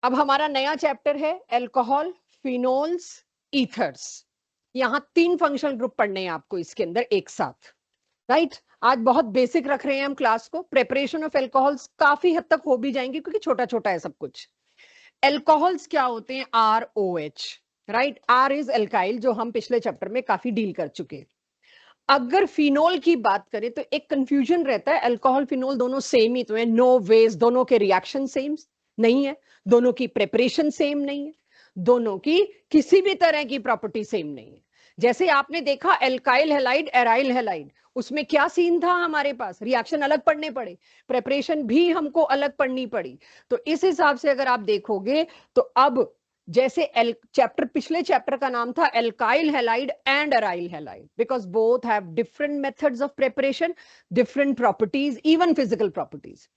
अब हमारा नया चैप्टर है अल्कोहल, फिनोल्स, ईथर्स। यहाँ 3 फंक्शनल ग्रुप पढ़ने हैं आपको इसके अंदर एक साथ, राइट। आज बहुत बेसिक रख रहे हैं हम क्लास को। प्रेपरेशन ऑफ अल्कोहल्स काफी हद तक हो भी जाएंगे क्योंकि छोटा छोटा है सब कुछ। अल्कोहल्स क्या होते हैं? ROH, right. R is alkyl, जो हम पिछले चैप्टर में काफी डील कर चुके हैं। अगर फिनोल की बात करें तो एक कंफ्यूजन रहता है, अल्कोहल फिनोल दोनों सेम ही तो है। नो वेज, दोनों के रिएक्शन सेम नहीं है, दोनों की प्रेपरेशन सेम नहीं है, दोनों की किसी भी तरह की प्रॉपर्टी सेम नहीं है। जैसे आपने देखा एल्काइल हैलाइड, एराइल हैलाइड, उसमें क्या सीन था? हमारे पास रिएक्शन अलग पढ़ने पड़े, प्रेपरेशन भी हमको अलग पढ़नी पड़ी। तो इस हिसाब से अगर आप देखोगे तो अब जैसे चैप्टर, पिछले चैप्टर का नाम था alkyl halide and aryl halide, because both have different methods of preparation, different properties, even physical properties.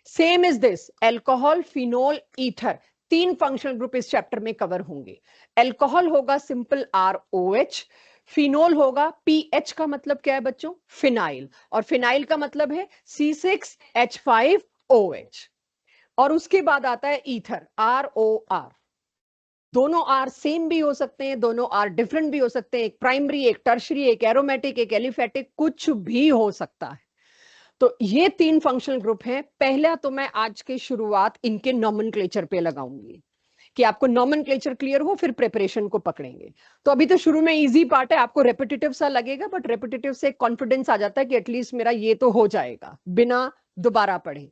Same is this alcohol, phenol, ether. 3 functional group इस चैप्टर में कवर होंगे। एल्कोहल होगा सिंपल ROH, फिनोल होगा PH का मतलब क्या है बच्चों? फिनाइल, और फिनाइल का मतलब है C6H5OH। और उसके बाद आता है ईथर, ROR। दोनों आर सेम भी हो सकते हैं, दोनों आर डिफरेंट भी हो सकते हैं, एक प्राइमरी, एक टर्शरी, एक एरोमेटिक, एक एलिफेटिक, कुछ भी हो सकता है। तो ये 3 फंक्शनल ग्रुप हैं। पहला तो मैं आज की शुरुआत इनके नॉमेनक्लेचर पे लगाऊंगी कि आपको नॉमेनक्लेचर क्लियर हो, फिर प्रिपरेशन को पकड़ेंगे। तो अभी तो शुरू में इजी पार्ट है, आपको रेपिटेटिव सा लगेगा, बट रेपिटेटिव से कॉन्फिडेंस आ जाता है कि एटलीस्ट मेरा ये तो हो जाएगा बिना दोबारा पढ़े।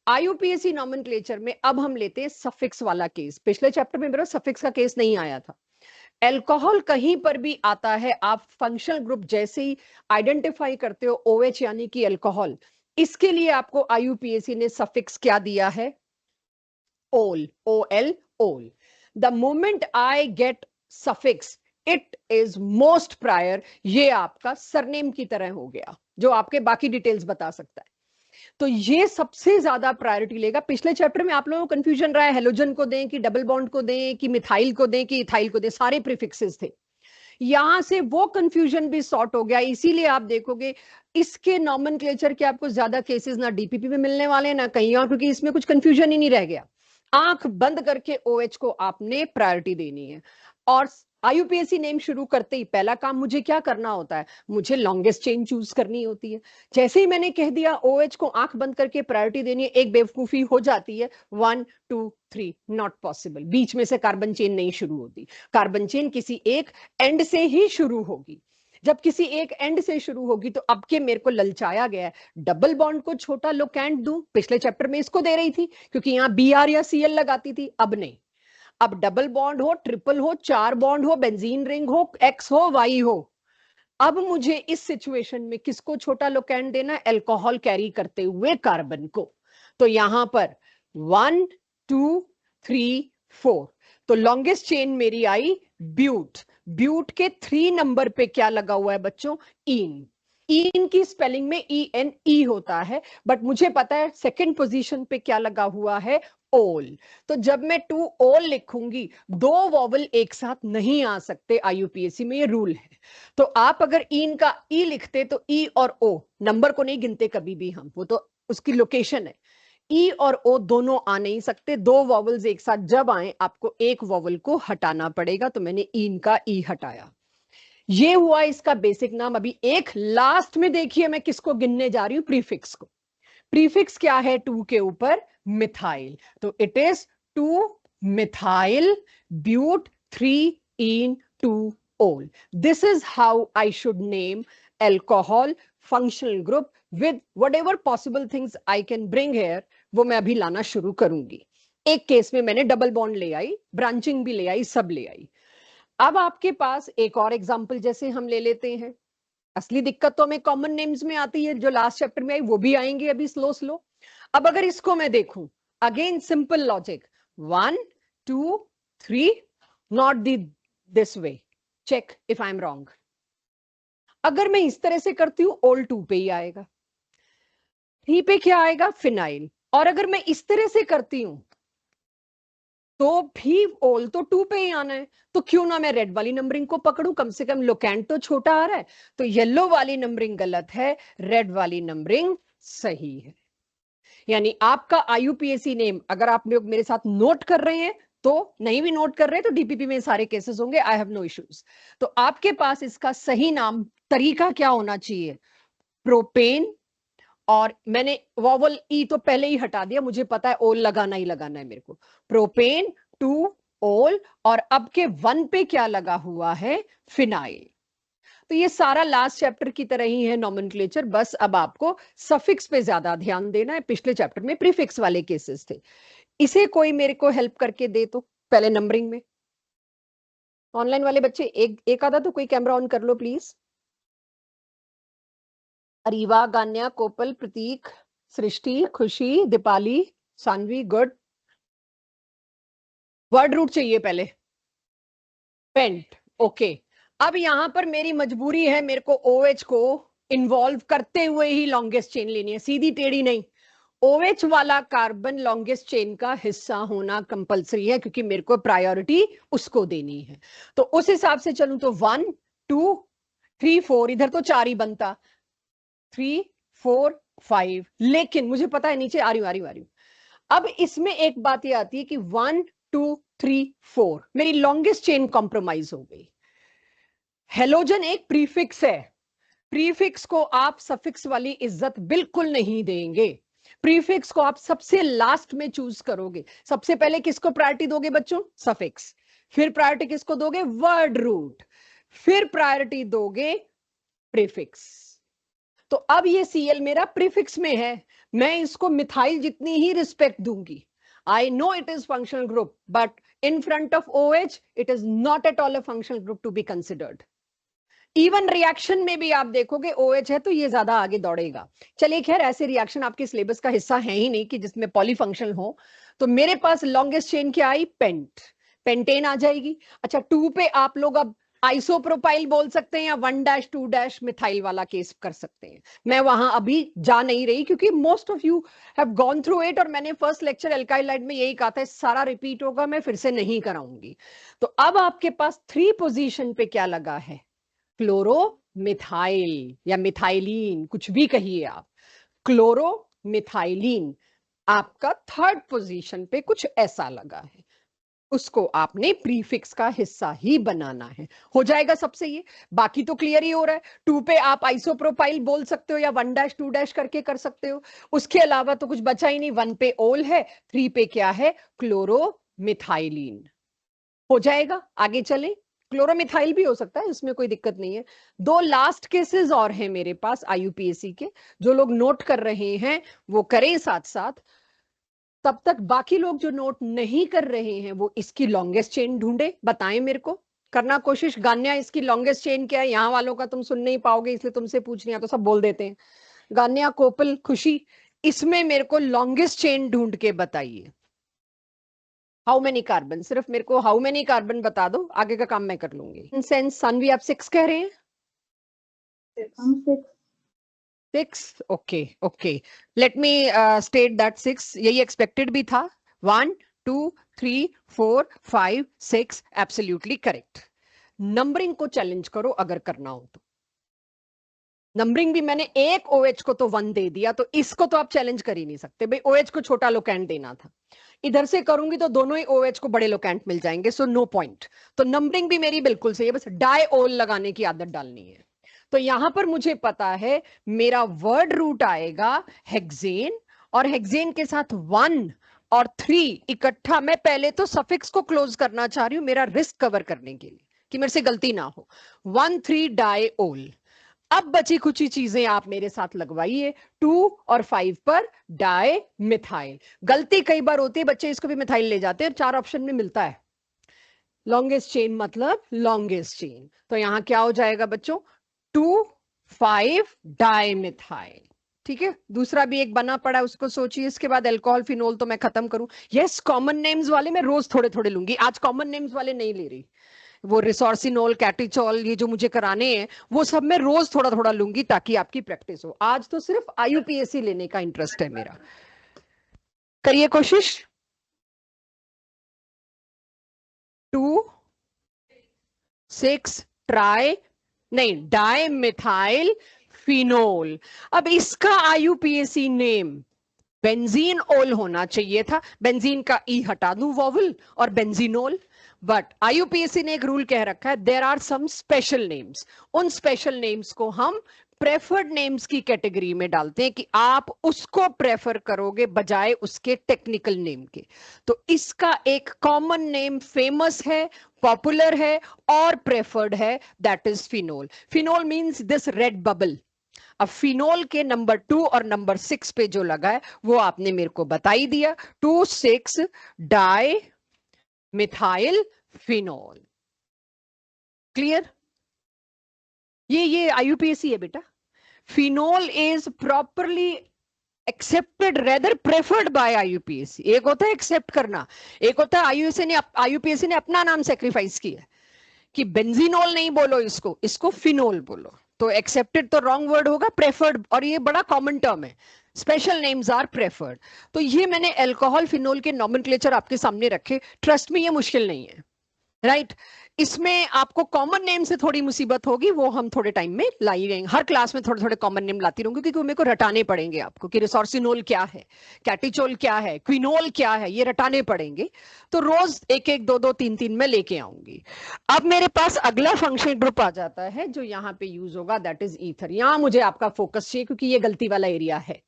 IUPAC नॉमेनक्लेचर में अब हम लेते हैं सफिक्स वाला केस। पिछले चैप्टर में मेरा सफिक्स का केस नहीं आया था। एल्कोहल कहीं पर भी आता है, आप फंक्शनल ग्रुप जैसे ही आइडेंटिफाई करते हो OH यानी कि अल्कोहल, इसके लिए आपको IUPAC ने सफिक्स क्या दिया है? OL, OL, OL. The moment I get suffix, it is most prior, ये आपका सरनेम की तरह हो गया, जो आपके बाकी डिटेल्स बता सकता है। तो ये सबसे ज्यादा प्रायोरिटी लेगा। पिछले चैप्टर में आप लोगों को कंफ्यूजन रहा है, हेलोजन को दें कि डबल बॉन्ड को दें कि मिथाइल को दें कि इथाइल को दें, सारे प्रीफिक्सेस थे। यहां से वो कंफ्यूजन भी सॉर्ट हो गया। इसीलिए आप देखोगे इसके नॉमेनक्लेचर के आपको ज्यादा केसेस ना DPP में मिलने वाले ना कहीं और, क्योंकि इसमें कुछ कंफ्यूजन ही नहीं रह गया। आंख बंद करके OH को आपने प्रायोरिटी देनी है। और IUPAC नेम शुरू करते ही पहला काम मुझे क्या करना होता है? मुझे लॉन्गेस्ट चेन चूज करनी होती है। जैसे ही मैंने कह दिया OH को आंख बंद करके प्रायोरिटी देनी है, एक बेवकूफी हो जाती है, 1 2 3 नॉट पॉसिबल। बीच में से कार्बन चेन नहीं शुरू होती, कार्बन चेन किसी एक एंड से ही शुरू होगी। जब किसी एक एंड से शुरू होगी तो अब के मेरे को ललचाया गया है, डबल बॉन्ड को छोटा लोकेंट दूं। पिछले चैप्टर में इसको दे रही थी क्योंकि यहाँ BR या CL लगाती थी, अब नहीं। अब डबल बॉन्ड हो, ट्रिपल हो, 4 बॉन्ड हो, बेंजीन रिंग हो, X हो, Y हो, अब मुझे इस सिचुएशन में किसको छोटा लोकेंट देना? अल्कोहल कैरी करते हुए कार्बन को। तो यहां पर 1 2 3 4, तो लॉन्गेस्ट चेन मेरी आई ब्यूट। ब्यूट के 3 नंबर पे क्या लगा हुआ है बच्चों? इन। इन की स्पेलिंग में ENE होता है, बट मुझे पता है सेकंड पोजीशन पे क्या लगा हुआ है? ओल। तो जब मैं 2 ओल लिखूंगी, 2 वॉवल एक साथ नहीं आ सकते, IUPAC में ये रूल है। तो आप अगर इन का ई लिखते तो ई और ओ, नंबर को नहीं गिनते कभी भी हम, वो तो उसकी लोकेशन है। ई और ओ दोनों आ नहीं सकते, 2 वॉवल्स एक साथ जब आए आपको एक वॉवल को हटाना पड़ेगा। तो मैंने इन का ई हटाया। ये हुआ इसका बेसिक नाम। अभी एक लास्ट में देखिए मैं किसको गिनने जा रही हूं? प्रीफिक्स को। प्रीफिक्स क्या है 2 के ऊपर? मिथाइल। तो इट इज 2 मिथाइल ब्यूट 3 इन 2 ओल। This is how I should name alcohol functional group with whatever possible things I can bring here, वो मैं अभी लाना शुरू करूंगी। एक केस में मैंने डबल बॉन्ड ले आई, ब्रांचिंग भी ले आई, सब ले आई। अब आपके पास एक और एग्जांपल जैसे हम ले लेते हैं। असली दिक्कत तो हमें कॉमन नेम्स में आती है, जो लास्ट चैप्टर में आई वो भी आएंगे अभी स्लो स्लो। अब अगर इसको मैं देखूं, again simple logic, 1 2 3, not this way, check if I am wrong. अगर मैं इस तरह से करती हूं, ओल 2 पे ही आएगा, 3 पे क्या आएगा? फिनाइल। और अगर मैं इस तरह से करती हूं तो भी ओल तो 2 पे ही आना है। तो क्यों ना मैं रेड वाली नंबरिंग को पकड़ूं, कम से कम लोकेंट तो छोटा आ रहा है। तो येलो वाली नंबरिंग गलत है, रेड वाली नंबरिंग सही है। यानी आपका आईयूपीएसी नेम अगर आप लोग मेरे साथ नोट कर रहे हैं, तो नहीं भी नोट कर रहे हैं तो डीपीपी में सारे केसेस होंगे, आई हैव नो इश्यूज। तो आपके पास इसका सही नाम तरीका क्या होना चाहिए, प्रोपेन, और मैंने वॉवल ई तो पहले ही हटा दिया, मुझे पता है ओल लगाना ही लगाना है मेरे को, प्रोपेन टू ओल, और अब के 1 पे क्या लगा हुआ है, फिनाइल। तो ये सारा लास्ट चैप्टर की तरह ही है नॉमेनक्लेचर, बस अब आपको सफिक्स पे ज्यादा ध्यान देना है, पिछले चैप्टर में प्रीफिक्स वाले केसेस थे। इसे कोई मेरे को हेल्प करके दे तो पहले नंबरिंग में, ऑनलाइन वाले बच्चे एक आधा तो कोई कैमरा ऑन कर लो प्लीज। अरीवा, गान्या, कोपल, Prateek, Srishti, Khushi, Deepali, Saanvi, good. Word root चाहिए पहले, पेंट, ओके। अब यहां पर मेरी मजबूरी है, मेरे को OH को इन्वॉल्व करते हुए ही लॉन्गेस्ट चेन लेनी है, सीधी टेढ़ी नहीं। OH वाला कार्बन लॉन्गेस्ट चेन का हिस्सा होना कंपलसरी है, क्योंकि मेरे को प्रायोरिटी उसको देनी है। तो उस हिसाब से चलूं तो 1 2 3 4, इधर तो 4 ही बनता, 3 4 5, लेकिन मुझे पता है नीचे आ रही हूं। अब इसमें एक बात ये आती है कि 1 2 3 4 मेरी लॉन्गेस्ट चेन कॉम्प्रोमाइज हो गई। हेलोजन एक प्रीफिक्स है, प्रीफिक्स को आप सफिक्स वाली इज्जत बिल्कुल नहीं देंगे, प्रीफिक्स को आप सबसे लास्ट में चूज करोगे। सबसे पहले किसको प्रायोरिटी दोगे बच्चों, सफिक्स, फिर प्रायोरिटी किसको दोगे, वर्ड रूट, फिर प्रायोरिटी दोगे प्रीफिक्स। तो अब ये Cl मेरा प्रीफिक्स में है, मैं इसको मिथाइल जितनी ही रिस्पेक्ट दूंगी। I know it is functional group, but in front of OH it is not at all a functional group to be considered. Even reaction में भी आप देखोगे OH है तो ये ज्यादा आगे दौड़ेगा। चलिए खैर, ऐसे रिएक्शन आपके सिलेबस का हिस्सा है ही नहीं कि जिसमें पॉलीफंक्शनल हो। तो मेरे पास लॉन्गेस्ट चेन क्या आई, पेंट, पेंटेन आ जाएगी। अच्छा 2 पे आप लोग अब आइसोप्रोपाइल बोल सकते हैं, या 1-2- मिथाइल वाला केस कर सकते हैं। मैं वहां अभी जा नहीं रही, क्योंकि most of you have gone through it, और मैंने फर्स्ट लेक्चर एल्काइलाइड में यही कहा था, सारा रिपीट होगा, मैं फिर से नहीं कराऊंगी। तो अब आपके पास 3 पोजीशन पे क्या लगा है, क्लोरो मिथाइल या मिथाइलिन, कुछ भी कहिए आप, क्लोरो मिथाइलिन आपका 3rd पोजीशन पे कुछ ऐसा लगा है, उसको आपने प्रीफिक्स का हिस्सा ही बनाना है। हो जाएगा सबसे ये, बाकी तो क्लियर ही हो रहा है। 2 पे आप आइसोप्रोपाइल बोल सकते हो, या 1-2- करके कर सकते हो, उसके अलावा तो कुछ बचा ही नहीं। 1 पे ओल है, 3 पे क्या है, क्लोरो मिथाइलिन। हो जाएगा, आगे चले, क्लोरोमिथाइल भी हो सकता है, इसमें कोई दिक्कत नहीं है। 2 लास्ट केसेस और हैं मेरे पास आईयूपीएसी के, जो लोग नोट कर रहे हैं वो करें साथ साथ, तब तक बाकी लोग जो नोट नहीं कर रहे हैं वो इसकी लॉन्गेस्ट चेन ढूंढे, बताएं मेरे को, करना कोशिश। गान्या, इसकी लॉन्गेस्ट चेन क्या है, यहाँ वालों का तुम सुन नहीं पाओगे इसलिए तुमसे पूछ रही, तो सब बोल देते हैं। गान्या, कोपल, खुशी, इसमें मेरे को लॉन्गेस्ट चेन ढूंढ के बताइए। हाउ मेनी कार्बन, सिर्फ मेरे को हाउ मेनी कार्बन बता दो, आगे का काम मैं कर लूंगी। सेंस सानवी आप 6 कह रहे हैं, 6, okay okay, let me state that 6 यही एक्सपेक्टेड भी था। 1 2 3 4 5 6 एब्सोल्युटली करेक्ट। नंबरिंग को चैलेंज करो अगर करना हो तो। नंबरिंग भी मैंने एक OH को तो 1 दे दिया, तो इसको तो आप चैलेंज कर ही नहीं सकते भाई, OH को छोटा लोकेंट देना था। इधर से करूंगी तो दोनों ही OH को बड़े लोकेंट मिल जाएंगे, सो नो पॉइंट। तो नंबरिंग भी मेरी बिल्कुल सही है, बस डाइओल लगाने की आदत डालनी है। तो यहां पर मुझे पता है मेरा वर्ड रूट आएगा हेक्सेन, और हेक्सेन के साथ 1 और 3 इकट्ठा, मैं पहले तो सफिक्स को क्लोज करना चाह रही हूं मेरा रिस्क कवर करने के लिए, कि मेरे से गलती ना हो। 1,3 डाइओल। अब बची कुछ चीजें आप मेरे साथ लगवाइए, 2 और 5 पर डाई मिथाइल। गलती कई बार होती है, बच्चे इसको भी मिथाइल ले जाते हैं, 4 ऑप्शन में मिलता है। लॉन्गेस्ट चेन मतलब लॉन्गेस्ट चेन, तो यहां क्या हो जाएगा बच्चों, 2 5 डाई मिथाइल। ठीक है, दूसरा भी एक बना पड़ा है, उसको सोचिए। इसके बाद अल्कोहल फिनोल तो मैं खत्म करूं। यस, कॉमन नेम्स वाले मैं रोज थोड़े थोड़े लूंगी, आज कॉमन नेम्स वाले नहीं ले रही। वो रिसोर्सिनोल, कैटिचोल, ये जो मुझे कराने हैं वो सब मैं रोज थोड़ा थोड़ा लूंगी, ताकि आपकी प्रैक्टिस हो। आज तो सिर्फ आईयूपीएसी लेने का इंटरेस्ट है मेरा, करिए कोशिश। 2 6 ट्राई नहीं डाई मिथाइल फिनोल। अब इसका आईयूपीएसी नेम बेंजीन ओल होना चाहिए था, बेंजीन का ई हटा दूं वॉवल और बेंजीनोल। बट आईयूपीएससी ने एक रूल कह रखा है, there are some special names, उन स्पेशल नेम्स को हम प्रेफर्ड नेम्स की कैटेगरी में डालते हैं कि आप उसको प्रेफर करोगे बजाय उसके टेक्निकल नेम के। तो इसका एक कॉमन नेम फेमस है, पॉपुलर है और प्रेफर्ड है, that is phenol. Phenol means this red bubble. अब फिनोल के नंबर 2 और नंबर 6 पे जो लगा है वो आपने मेरे को बता ही दिया, 2,6 डाई मिथाइल फिनोल। क्लियर? ये आईयूपीएसी है बेटा। Phenol is properly accepted rather preferred bye आईयूपीएससी। एक होता है एक्सेप्ट करना, एक होता है आईयूपीएससी ने अपना नाम सेक्रीफाइस किया कि बेंजीनोल नहीं बोलो, इसको फिनोल बोलो। तो एक्सेप्टेड तो रॉन्ग वर्ड होगा, प्रेफर्ड, और ये बड़ा कॉमन टर्म है, स्पेशल नेम्स आर प्रेफर्ड। तो ये मैंने अल्कोहल फिनोल के नॉमेनक्लेचर आपके सामने रखे, ट्रस्ट में ये मुश्किल नहीं है, राइट? इसमें आपको कॉमन नेम से थोड़ी मुसीबत होगी, वो हम थोड़े टाइम में लाई रहेंगे। हर क्लास में थोड़े थोड़े कॉमन नेम लाती रहूंगी, क्योंकि मेरे को रटाने पड़ेंगे आपको कि रिसोर्सिनोल क्या है, कैटिचोल क्या है, क्विनोल क्या है, ये रटाने पड़ेंगे। तो रोज एक एक दो दो तीन तीन में लेके आऊंगी। अब मेरे पास अगला फंक्शन ग्रुप आ जाता है जो यहाँ पे यूज होगा, दैट इज ईथर। यहाँ मुझे आपका फोकस चाहिए क्योंकि ये गलती वाला एरिया है।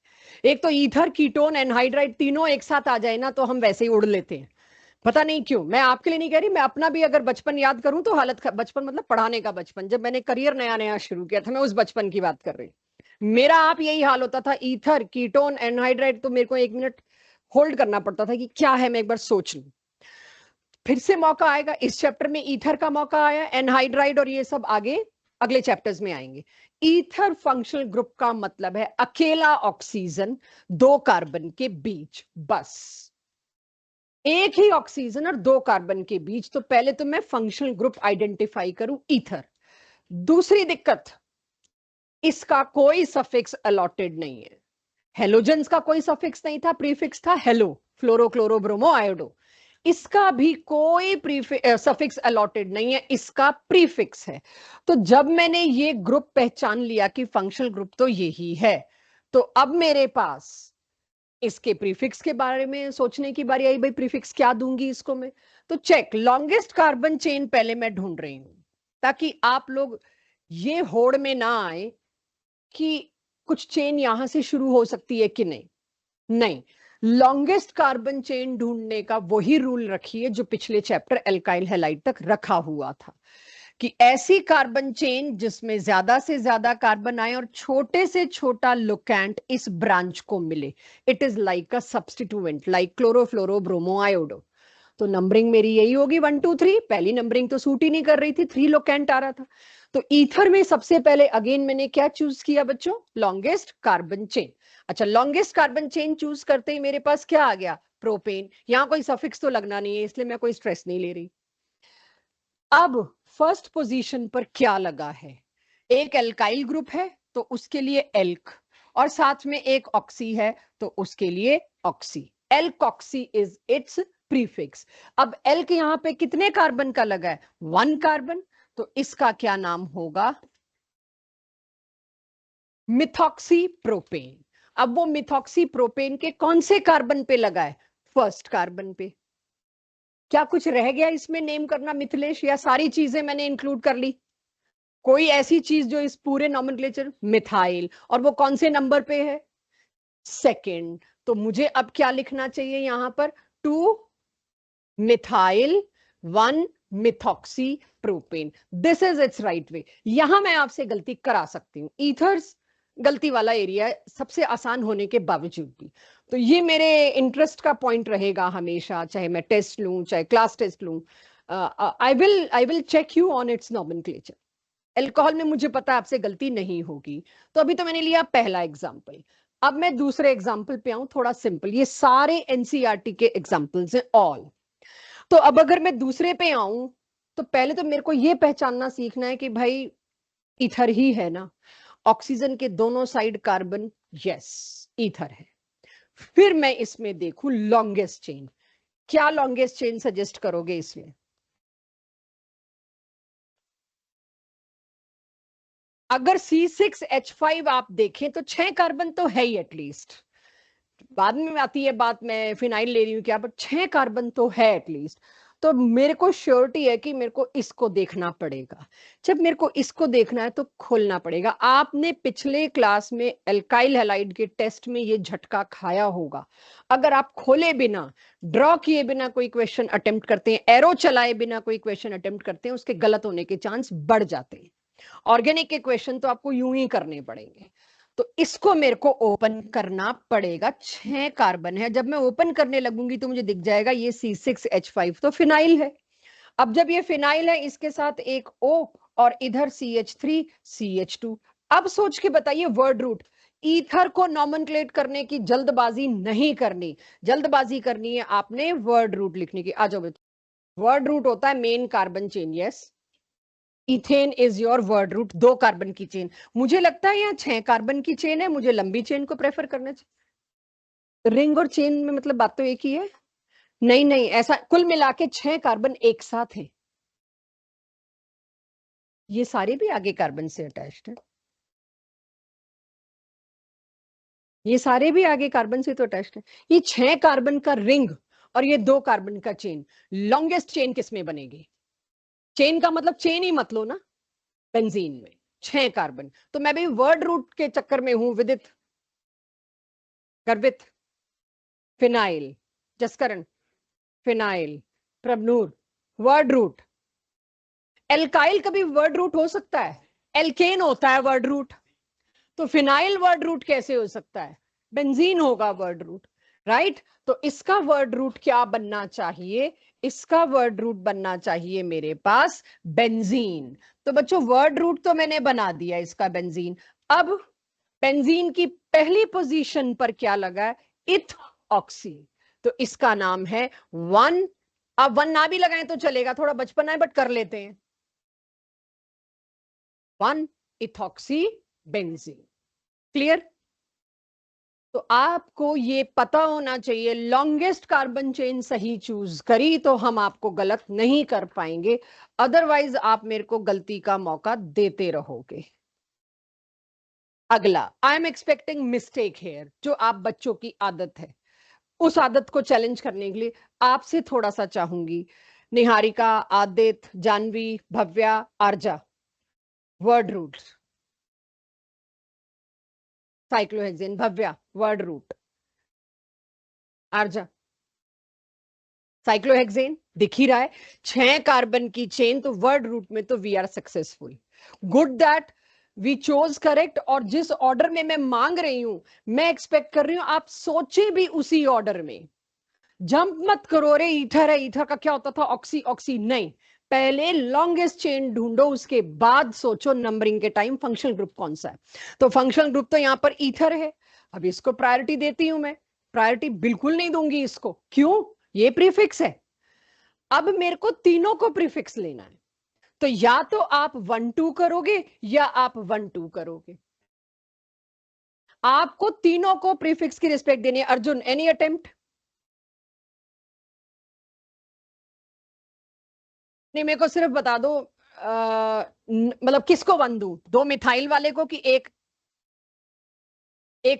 एक तो ईथर, कीटोन, एनहाइड्राइड तीनों एक साथ आ जाए ना तो हम वैसे ही उड़ लेते हैं, पता नहीं क्यों। मैं आपके लिए नहीं कह रही, मैं अपना भी अगर बचपन याद करूं तो हालत, बचपन मतलब पढ़ाने का बचपन, जब मैंने करियर नया नया शुरू किया था, मैं उस बचपन की बात कर रही हूं। मेरा आप यही हाल होता था, ईथर, कीटोन, एनहाइड्राइड, तो मेरे को 1 मिनट होल्ड करना पड़ता था कि क्या है, मैं एक बार सोच लूं। फिर से मौका आएगा, इस चैप्टर में ईथर का मौका आया, एनहाइड्राइड और ये सब आगे अगले चैप्टर्स में आएंगे। ईथर फंक्शनल ग्रुप का मतलब है अकेला ऑक्सीजन 2 कार्बन के बीच, बस एक ही ऑक्सीजन और 2 कार्बन के बीच। तो पहले तो मैं फंक्शनल ग्रुप आइडेंटिफाई करूं, ईथर। दूसरी दिक्कत, इसका कोई सफिक्स अलॉटेड नहीं है। हेलोजेंस का कोई सफिक्स नहीं था, प्रीफिक्स था hello, fluoro chloro bromo iodo. इसका भी कोई सफिक्स अलॉटेड नहीं है, इसका प्रीफिक्स है। तो जब मैंने ये ग्रुप पहचान लिया कि फंक्शनल ग्रुप तो यही है, तो अब मेरे पास इसके प्रीफिक्स के बारे में सोचने की बारी आई। भाई प्रीफिक्स क्या दूंगी इसको मैं? तो चेक, लॉन्गेस्ट कार्बन चेन पहले मैं ढूंढ रही हूं, ताकि आप लोग ये होड़ में ना आए कि कुछ चेन यहां से शुरू हो सकती है कि नहीं। नहीं, लॉन्गेस्ट कार्बन चेन ढूंढने का वही रूल रखिए जो पिछले चैप्टर एल्काइल हैलाइड तक रखा हुआ था, कि ऐसी कार्बन चेन जिसमें ज्यादा से ज्यादा कार्बन आए और छोटे से छोटा लोकेंट इस ब्रांच को मिले। It is like a substituent, like chlorofluoro bromo iodo. तो नंबरिंग मेरी यही होगी 1 2 3। पहली नंबरिंग तो सूट ही नहीं कर रही थी, 3 लोकेंट आ रहा था। तो ईथर में सबसे पहले अगेन मैंने क्या चूज किया बच्चों? Longest carbon chain. अच्छा, लॉन्गेस्ट कार्बन चेन चूज करते ही मेरे पास क्या आ गया? प्रोपेन। यहां कोई सफिक्स तो लगना नहीं है, इसलिए मैं कोई स्ट्रेस नहीं ले रही। अब फर्स्ट पोजीशन पर क्या लगा है? एक एल्काइल ग्रुप है तो उसके लिए एल्क, और साथ में एक ऑक्सी है तो उसके लिए oxy. Alkoxy is it's prefix. अब एल्क यहां पे कितने कार्बन का लगा है? 1 कार्बन। तो इसका क्या नाम होगा? Methoxy propane. अब वो मिथॉक्सी प्रोपेन के कौन से कार्बन पे लगा है? फर्स्ट कार्बन पे। क्या कुछ रह गया इसमें नेम करना मिथिलेश, या सारी चीजें मैंने इंक्लूड कर ली? कोई ऐसी चीज जो इस पूरे नॉमेनक्लेचर? मिथाइल। और वो कौन से नंबर पे है? सेकंड। तो मुझे अब क्या लिखना चाहिए यहां पर? 2 methyl 1 methoxy propane. This is it's right way. यहां मैं आपसे गलती करा सकती हूं, ईथर्स गलती वाला एरिया है सबसे आसान होने के बावजूद भी। तो ये मेरे इंटरेस्ट का पॉइंट रहेगा हमेशा, चाहे मैं टेस्ट लूं चाहे क्लास टेस्ट लूं। I will check you on its nomenclature. Alcohol में मुझे पता है आपसे गलती नहीं होगी। तो अभी तो मैंने लिया पहला एग्जाम्पल। अब मैं दूसरे एग्जाम्पल पे आऊं, थोड़ा सिंपल। ये सारे एनसीईआरटी के एग्जाम्पल्स हैं ऑल। तो अब अगर मैं दूसरे पे आऊं, तो पहले तो मेरे को ये पहचानना सीखना है कि भाई ईथर ही है ना? ऑक्सीजन के दोनों साइड कार्बन, यस ईथर है। फिर मैं इसमें देखूं लॉन्गेस्ट चेन। क्या लॉन्गेस्ट चेन सजेस्ट करोगे इसमें? अगर C6H5 आप देखें तो 6 कार्बन तो है ही एटलीस्ट। बाद में आती है बात, मैं फिनाइल ले रही हूँ क्या, बट 6 कार्बन तो है एटलीस्ट। तो मेरे को श्योरिटी है कि मेरे को इसको देखना पड़ेगा। जब मेरे को इसको देखना है तो खोलना पड़ेगा। आपने पिछले क्लास में एल्काइल हैलाइड के टेस्ट में ये झटका खाया होगा। अगर आप खोले बिना, ड्रॉ किए बिना कोई क्वेश्चन अटेम्प्ट करते हैं, एरो चलाए बिना कोई क्वेश्चन अटेम्प्ट करते हैं, उसके गलत होने के चांस बढ़ जाते हैं। ऑर्गेनिक के क्वेश्चन तो आपको यूं ही करने पड़ेंगे। तो इसको मेरे को ओपन करना पड़ेगा। 6 कार्बन है। जब मैं ओपन करने लगूंगी तो मुझे दिख जाएगा ये C6H5 तो फिनाइल है। अब जब ये फिनाइल है, इसके साथ एक O और इधर CH3 CH2। अब सोच के बताइए वर्ड रूट। ईथर को नॉमेनक्लेट करने की जल्दबाजी नहीं करनी। जल्दबाजी करनी है आपने वर्ड रूट लिखने की। आ जाओ। वर्ड रूट होता है main carbon chain. Yes, ethane is your word root. 2 carbon की चेन। मुझे लगता है यहाँ 6 कार्बन की चेन है, मुझे लंबी चेन को प्रेफर करना चाहिए। रिंग और चेन में मतलब बात तो एक ही है। नहीं नहीं, ऐसा कुल मिला के 6 कार्बन एक साथ है। ये सारे भी आगे कार्बन से अटैच्ड है। ये सारे भी आगे कार्बन से तो अटैच्ड है। ये 6 कार्बन का रिंग और ये 2 कार्बन का चेन। लॉन्गेस्ट चेन किसमें बनेगी? चेन का मतलब चेन ही मत लो ना। बेंजीन में 6 कार्बन। तो मैं भी वर्ड रूट के चक्कर में हूं। Vidit, Garvit, phenyl, Jaskaran, phenyl, Prabhnoor, word root. Alkyl कभी वर्ड रूट हो सकता है? एल्केन होता है वर्ड रूट। तो फिनाइल वर्ड रूट कैसे हो सकता है? बेंजीन होगा वर्ड रूट, राइट? तो इसका वर्ड रूट क्या बनना चाहिए? इसका वर्ड रूट बनना चाहिए मेरे पास बेंजीन। तो बच्चों वर्ड रूट तो मैंने बना दिया इसका बेंजीन। अब बेंजीन की पहली पोजीशन पर क्या लगा है? इथ ऑक्सी। तो इसका नाम है 1। अब 1 ना भी लगाएं तो चलेगा, थोड़ा बचपन है बट कर लेते हैं। 1 इथॉक्सी बेंजीन। क्लियर? तो आपको ये पता होना चाहिए, लॉन्गेस्ट कार्बन चेन सही चूज करी तो हम आपको गलत नहीं कर पाएंगे। अदरवाइज आप मेरे को गलती का मौका देते रहोगे। अगला, I am expecting mistake here, जो आप बच्चों की आदत है। उस आदत को चैलेंज करने के लिए आपसे थोड़ा सा चाहूंगी। Niharika, Aditya, Janvi, Bhavya, Aarja, word root. Cyclohexane, Bhavya, word root. Aarja, cyclohexane दिख ही रहा है। 6 कार्बन की चेन, तो वर्ड रूट में तो we are successful. Good that we chose correct. और जिस ऑर्डर में मैं मांग रही हूं, मैं एक्सपेक्ट कर रही हूं आप सोचे भी उसी ऑर्डर में। जंप मत करो, रे ईथर है, ईथर का क्या होता था, ऑक्सी ऑक्सी। नहीं, पहले लॉन्गेस्ट चेन ढूंढो, उसके बाद सोचो नंबरिंग के टाइम फंक्शनल ग्रुप कौन सा है। तो फंक्शनल ग्रुप तो यहां पर ईथर है। अब इसको प्रायोरिटी देती हूं मैं? प्रायोरिटी बिल्कुल नहीं दूंगी इसको। क्यों? ये प्रीफिक्स है। अब मेरे को तीनों को प्रीफिक्स लेना है। तो या तो आप 1 2 करोगे या आप 1 2 करोगे। आपको तीनों को प्रीफिक्स की रिस्पेक्ट देनी है। Arjun, any attempt? नहीं, मेरे को सिर्फ बता दो, मतलब किसको 1 दूं? 2 मिथाइल वाले को कि एक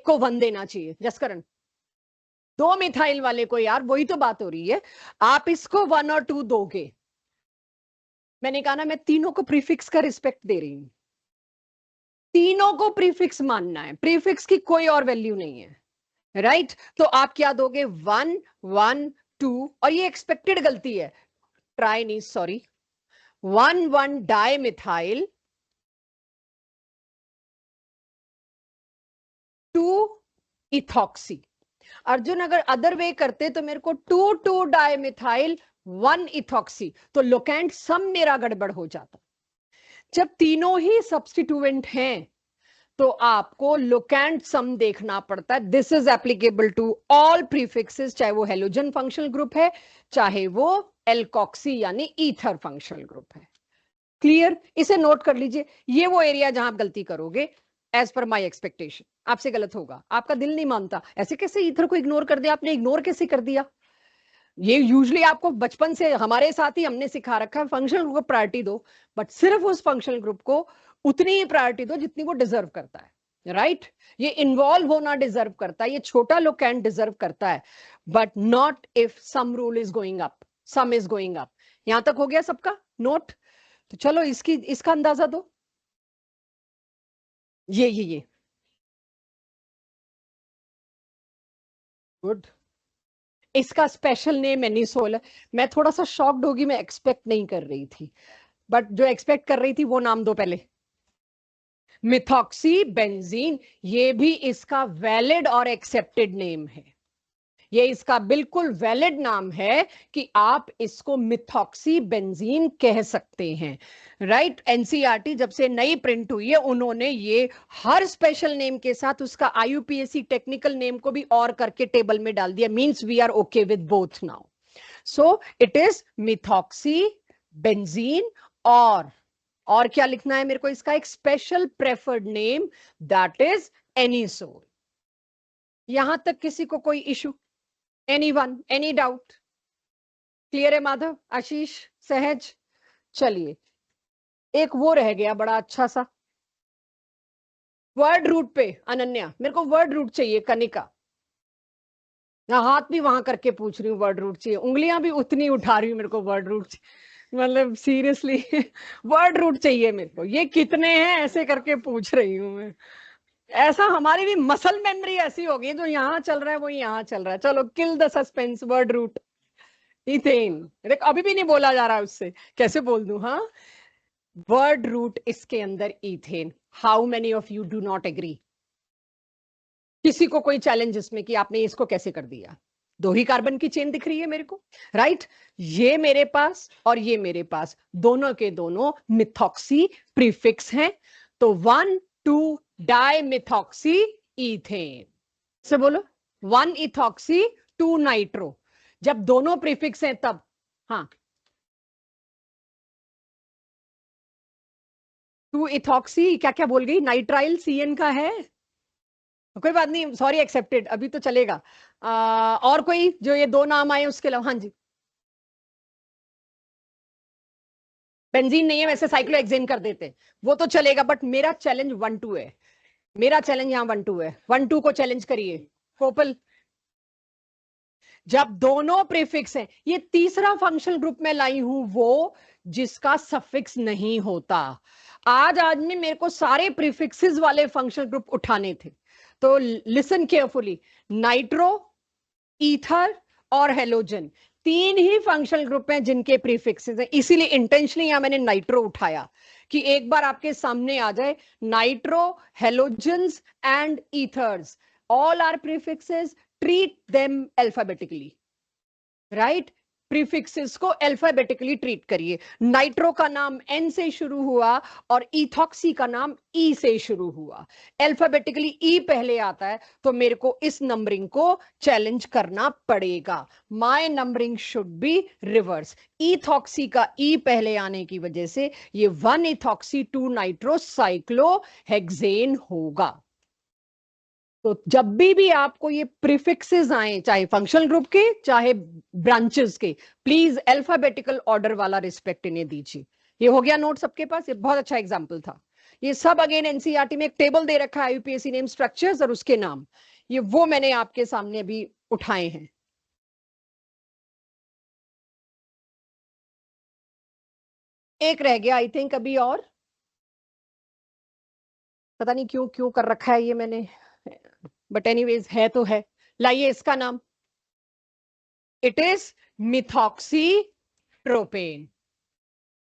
को 1 देना चाहिए? जसकरण, 2 मिथाइल वाले को यार, वही तो बात हो रही है। आप इसको 1 और 2 दोगे। मैंने कहा ना, मैं तीनों को प्रीफिक्स का रिस्पेक्ट दे रही हूं। तीनों को प्रीफिक्स मानना है, प्रीफिक्स की कोई और वैल्यू नहीं है, राइट? तो आप क्या दोगे? 1 1 2। और ये एक्सपेक्टेड गलती है, ट्राई नहीं, sorry. 1 1 di methyl, 2 ethoxy. Arjun, अगर अदर वे करते तो मेरे को 2 2 डाई मिथाइल, 1 इथॉक्सी, तो लोकेंट सम मेरा गड़बड़ हो जाता। जब तीनों ही सब्स्टिट्यूएंट हैं तो आपको लोकेंट सम देखना पड़ता है। This is applicable to all prefixes, चाहे वो हेलोजन फंक्शनल ग्रुप है, चाहे वो एल्कॉक्सी यानी ईथर फंक्शनल ग्रुप है। क्लियर? इसे नोट कर लीजिए। ये वो एरिया जहां आप गलती करोगे। एज पर माई एक्सपेक्टेशन आपसे गलत होगा। आपका दिल नहीं मानता, ऐसे कैसे ईथर को इग्नोर कर दिया आपने? इग्नोर कैसे कर दिया? ये यूजुअली आपको बचपन से हमारे साथ ही हमने सिखा रखा है, फंक्शनल ग्रुप को प्रायोरिटी दो, बट सिर्फ उस फंक्शनल ग्रुप को उतनी ही प्रायोरिटी दो जितनी वो डिजर्व करता है। राइट ये इन्वॉल्व होना डिजर्व करता है, ये छोटा लोकेंट डिजर्व करता है, but not if sum rule is going up, some is going up. यहां तक हो गया सबका नोट? तो चलो इसका अंदाजा दो। ये गुड। इसका स्पेशल नेम एनिसोल है। मैं थोड़ा सा शॉक्ड होगी, मैं एक्सपेक्ट नहीं कर रही थी, बट जो एक्सपेक्ट कर रही थी वो नाम दो पहले। मिथॉक्सी बेंजीन, ये भी इसका वैलिड और एक्सेप्टेड नेम है। ये इसका बिल्कुल वैलिड नाम है कि आप इसको मिथॉक्सी बेंजीन कह सकते हैं। राइट एनसीईआरटी जब से नई प्रिंट हुई है, उन्होंने ये हर स्पेशल नेम के साथ उसका आईयूपीएसी टेक्निकल नेम को भी और करके टेबल में डाल दिया। Means we are okay with both now. So it is methoxy benzene, और क्या लिखना है मेरे को? इसका एक special preferred name that is anisole. यहां तक किसी को कोई issue? Anyone, any doubt? Clear है माधव, आशीष, सहज? चलिए एक वो रह गया बड़ा अच्छा सा वर्ड रूट पे। अनन्या मेरे को वर्ड रूट चाहिए। कनिका हाथ भी वहां करके पूछ रही हूँ, वर्ड रूट चाहिए। उंगलियां भी उतनी उठा रही हूँ, मेरे को वर्ड रूट, मतलब सीरियसली वर्ड रूट चाहिए मेरे को। ये कितने हैं ऐसे करके पूछ रही हूँ मैं। ऐसा हमारी भी मसल मेमोरी ऐसी होगी, जो यहाँ चल रहा है वो यहाँ चल रहा है। चलो kill the suspense, word root ethane. देख अभी भी नहीं बोला जा रहा उससे, कैसे बोल दूं? हाँ वर्ड रूट इसके अंदर ethane. How many of you do not agree? किसी को कोई चैलेंज इसमें कि आपने इसको कैसे कर दिया? दो ही कार्बन की चेन दिख रही है मेरे को, राइट? ये मेरे पास और ये मेरे पास, दोनों के दोनों मिथॉक्सी प्रीफिक्स हैं। तो 1,2 डाई मिथॉक्सी इथेन से बोलो 1 इथॉक्सी 2 नाइट्रो। जब दोनों प्रीफिक्स हैं तब। हाँ 2 इथॉक्सी क्या क्या बोल गई? नाइट्राइल सीएन का है, कोई बात नहीं, सॉरी एक्सेप्टेड, अभी तो चलेगा। और कोई जो ये दो नाम आए उसके अलावा? हाँ जी बेंजीन नहीं है, वैसे साइक्लोहेक्सेन कर देते, वो तो चलेगा, बट मेरा चैलेंज 1,2 है। मेरा चैलेंज यहाँ 1,2 है। 1,2 को चैलेंज करिए कोपल। जब दोनों प्रीफिक्स हैं, ये तीसरा फंक्शनल ग्रुप में लाई हूं वो जिसका सफिक्स नहीं होता। आज में मेरे को सारे प्रीफिक्सेस वाले फंक्शनल ग्रुप उठाने थे। तो लिसन केयरफुली, नाइट्रो, ईथर और हेलोजन, तीन ही फंक्शनल ग्रुप हैं जिनके प्रीफिक्सेस हैं। इसीलिए इंटेंशनली यहां मैंने नाइट्रो उठाया कि एक बार आपके सामने आ जाए, nitro, halogens and ethers, all are prefixes, treat them alphabetically. Right prefixes को अल्फाबेटिकली ट्रीट करिए। नाइट्रो का नाम एन से शुरू हुआ और इथॉक्सी का नाम ई से शुरू हुआ। अल्फाबेटिकली ई पहले आता है, तो मेरे को इस नंबरिंग को चैलेंज करना पड़ेगा। My numbering should be reverse. Ethoxy का ई पहले आने की वजह से ये 1 इथॉक्सी 2 नाइट्रो साइक्लोहेक्सेन होगा। तो जब भी आपको ये प्रीफिक्सेस आए, चाहे फंक्शनल ग्रुप के चाहे ब्रांचेस के, प्लीज अल्फाबेटिकल ऑर्डर वाला रिस्पेक्ट इन्हें दीजिए। ये हो गया नोट सबके पास? ये बहुत अच्छा एग्जांपल था। ये सब अगेन एनसीईआरटी में एक टेबल दे रखा है, यूपीएससी नेम स्ट्रक्चर्स और उसके नाम, ये वो मैंने आपके सामने अभी उठाए हैं। एक रह गया आई थिंक अभी, और पता नहीं क्यों क्यों कर रखा है ये मैंने, बट एनीवेज है तो है। लाइए इसका नाम, इट इज मिथॉक्सी ट्रोपेन।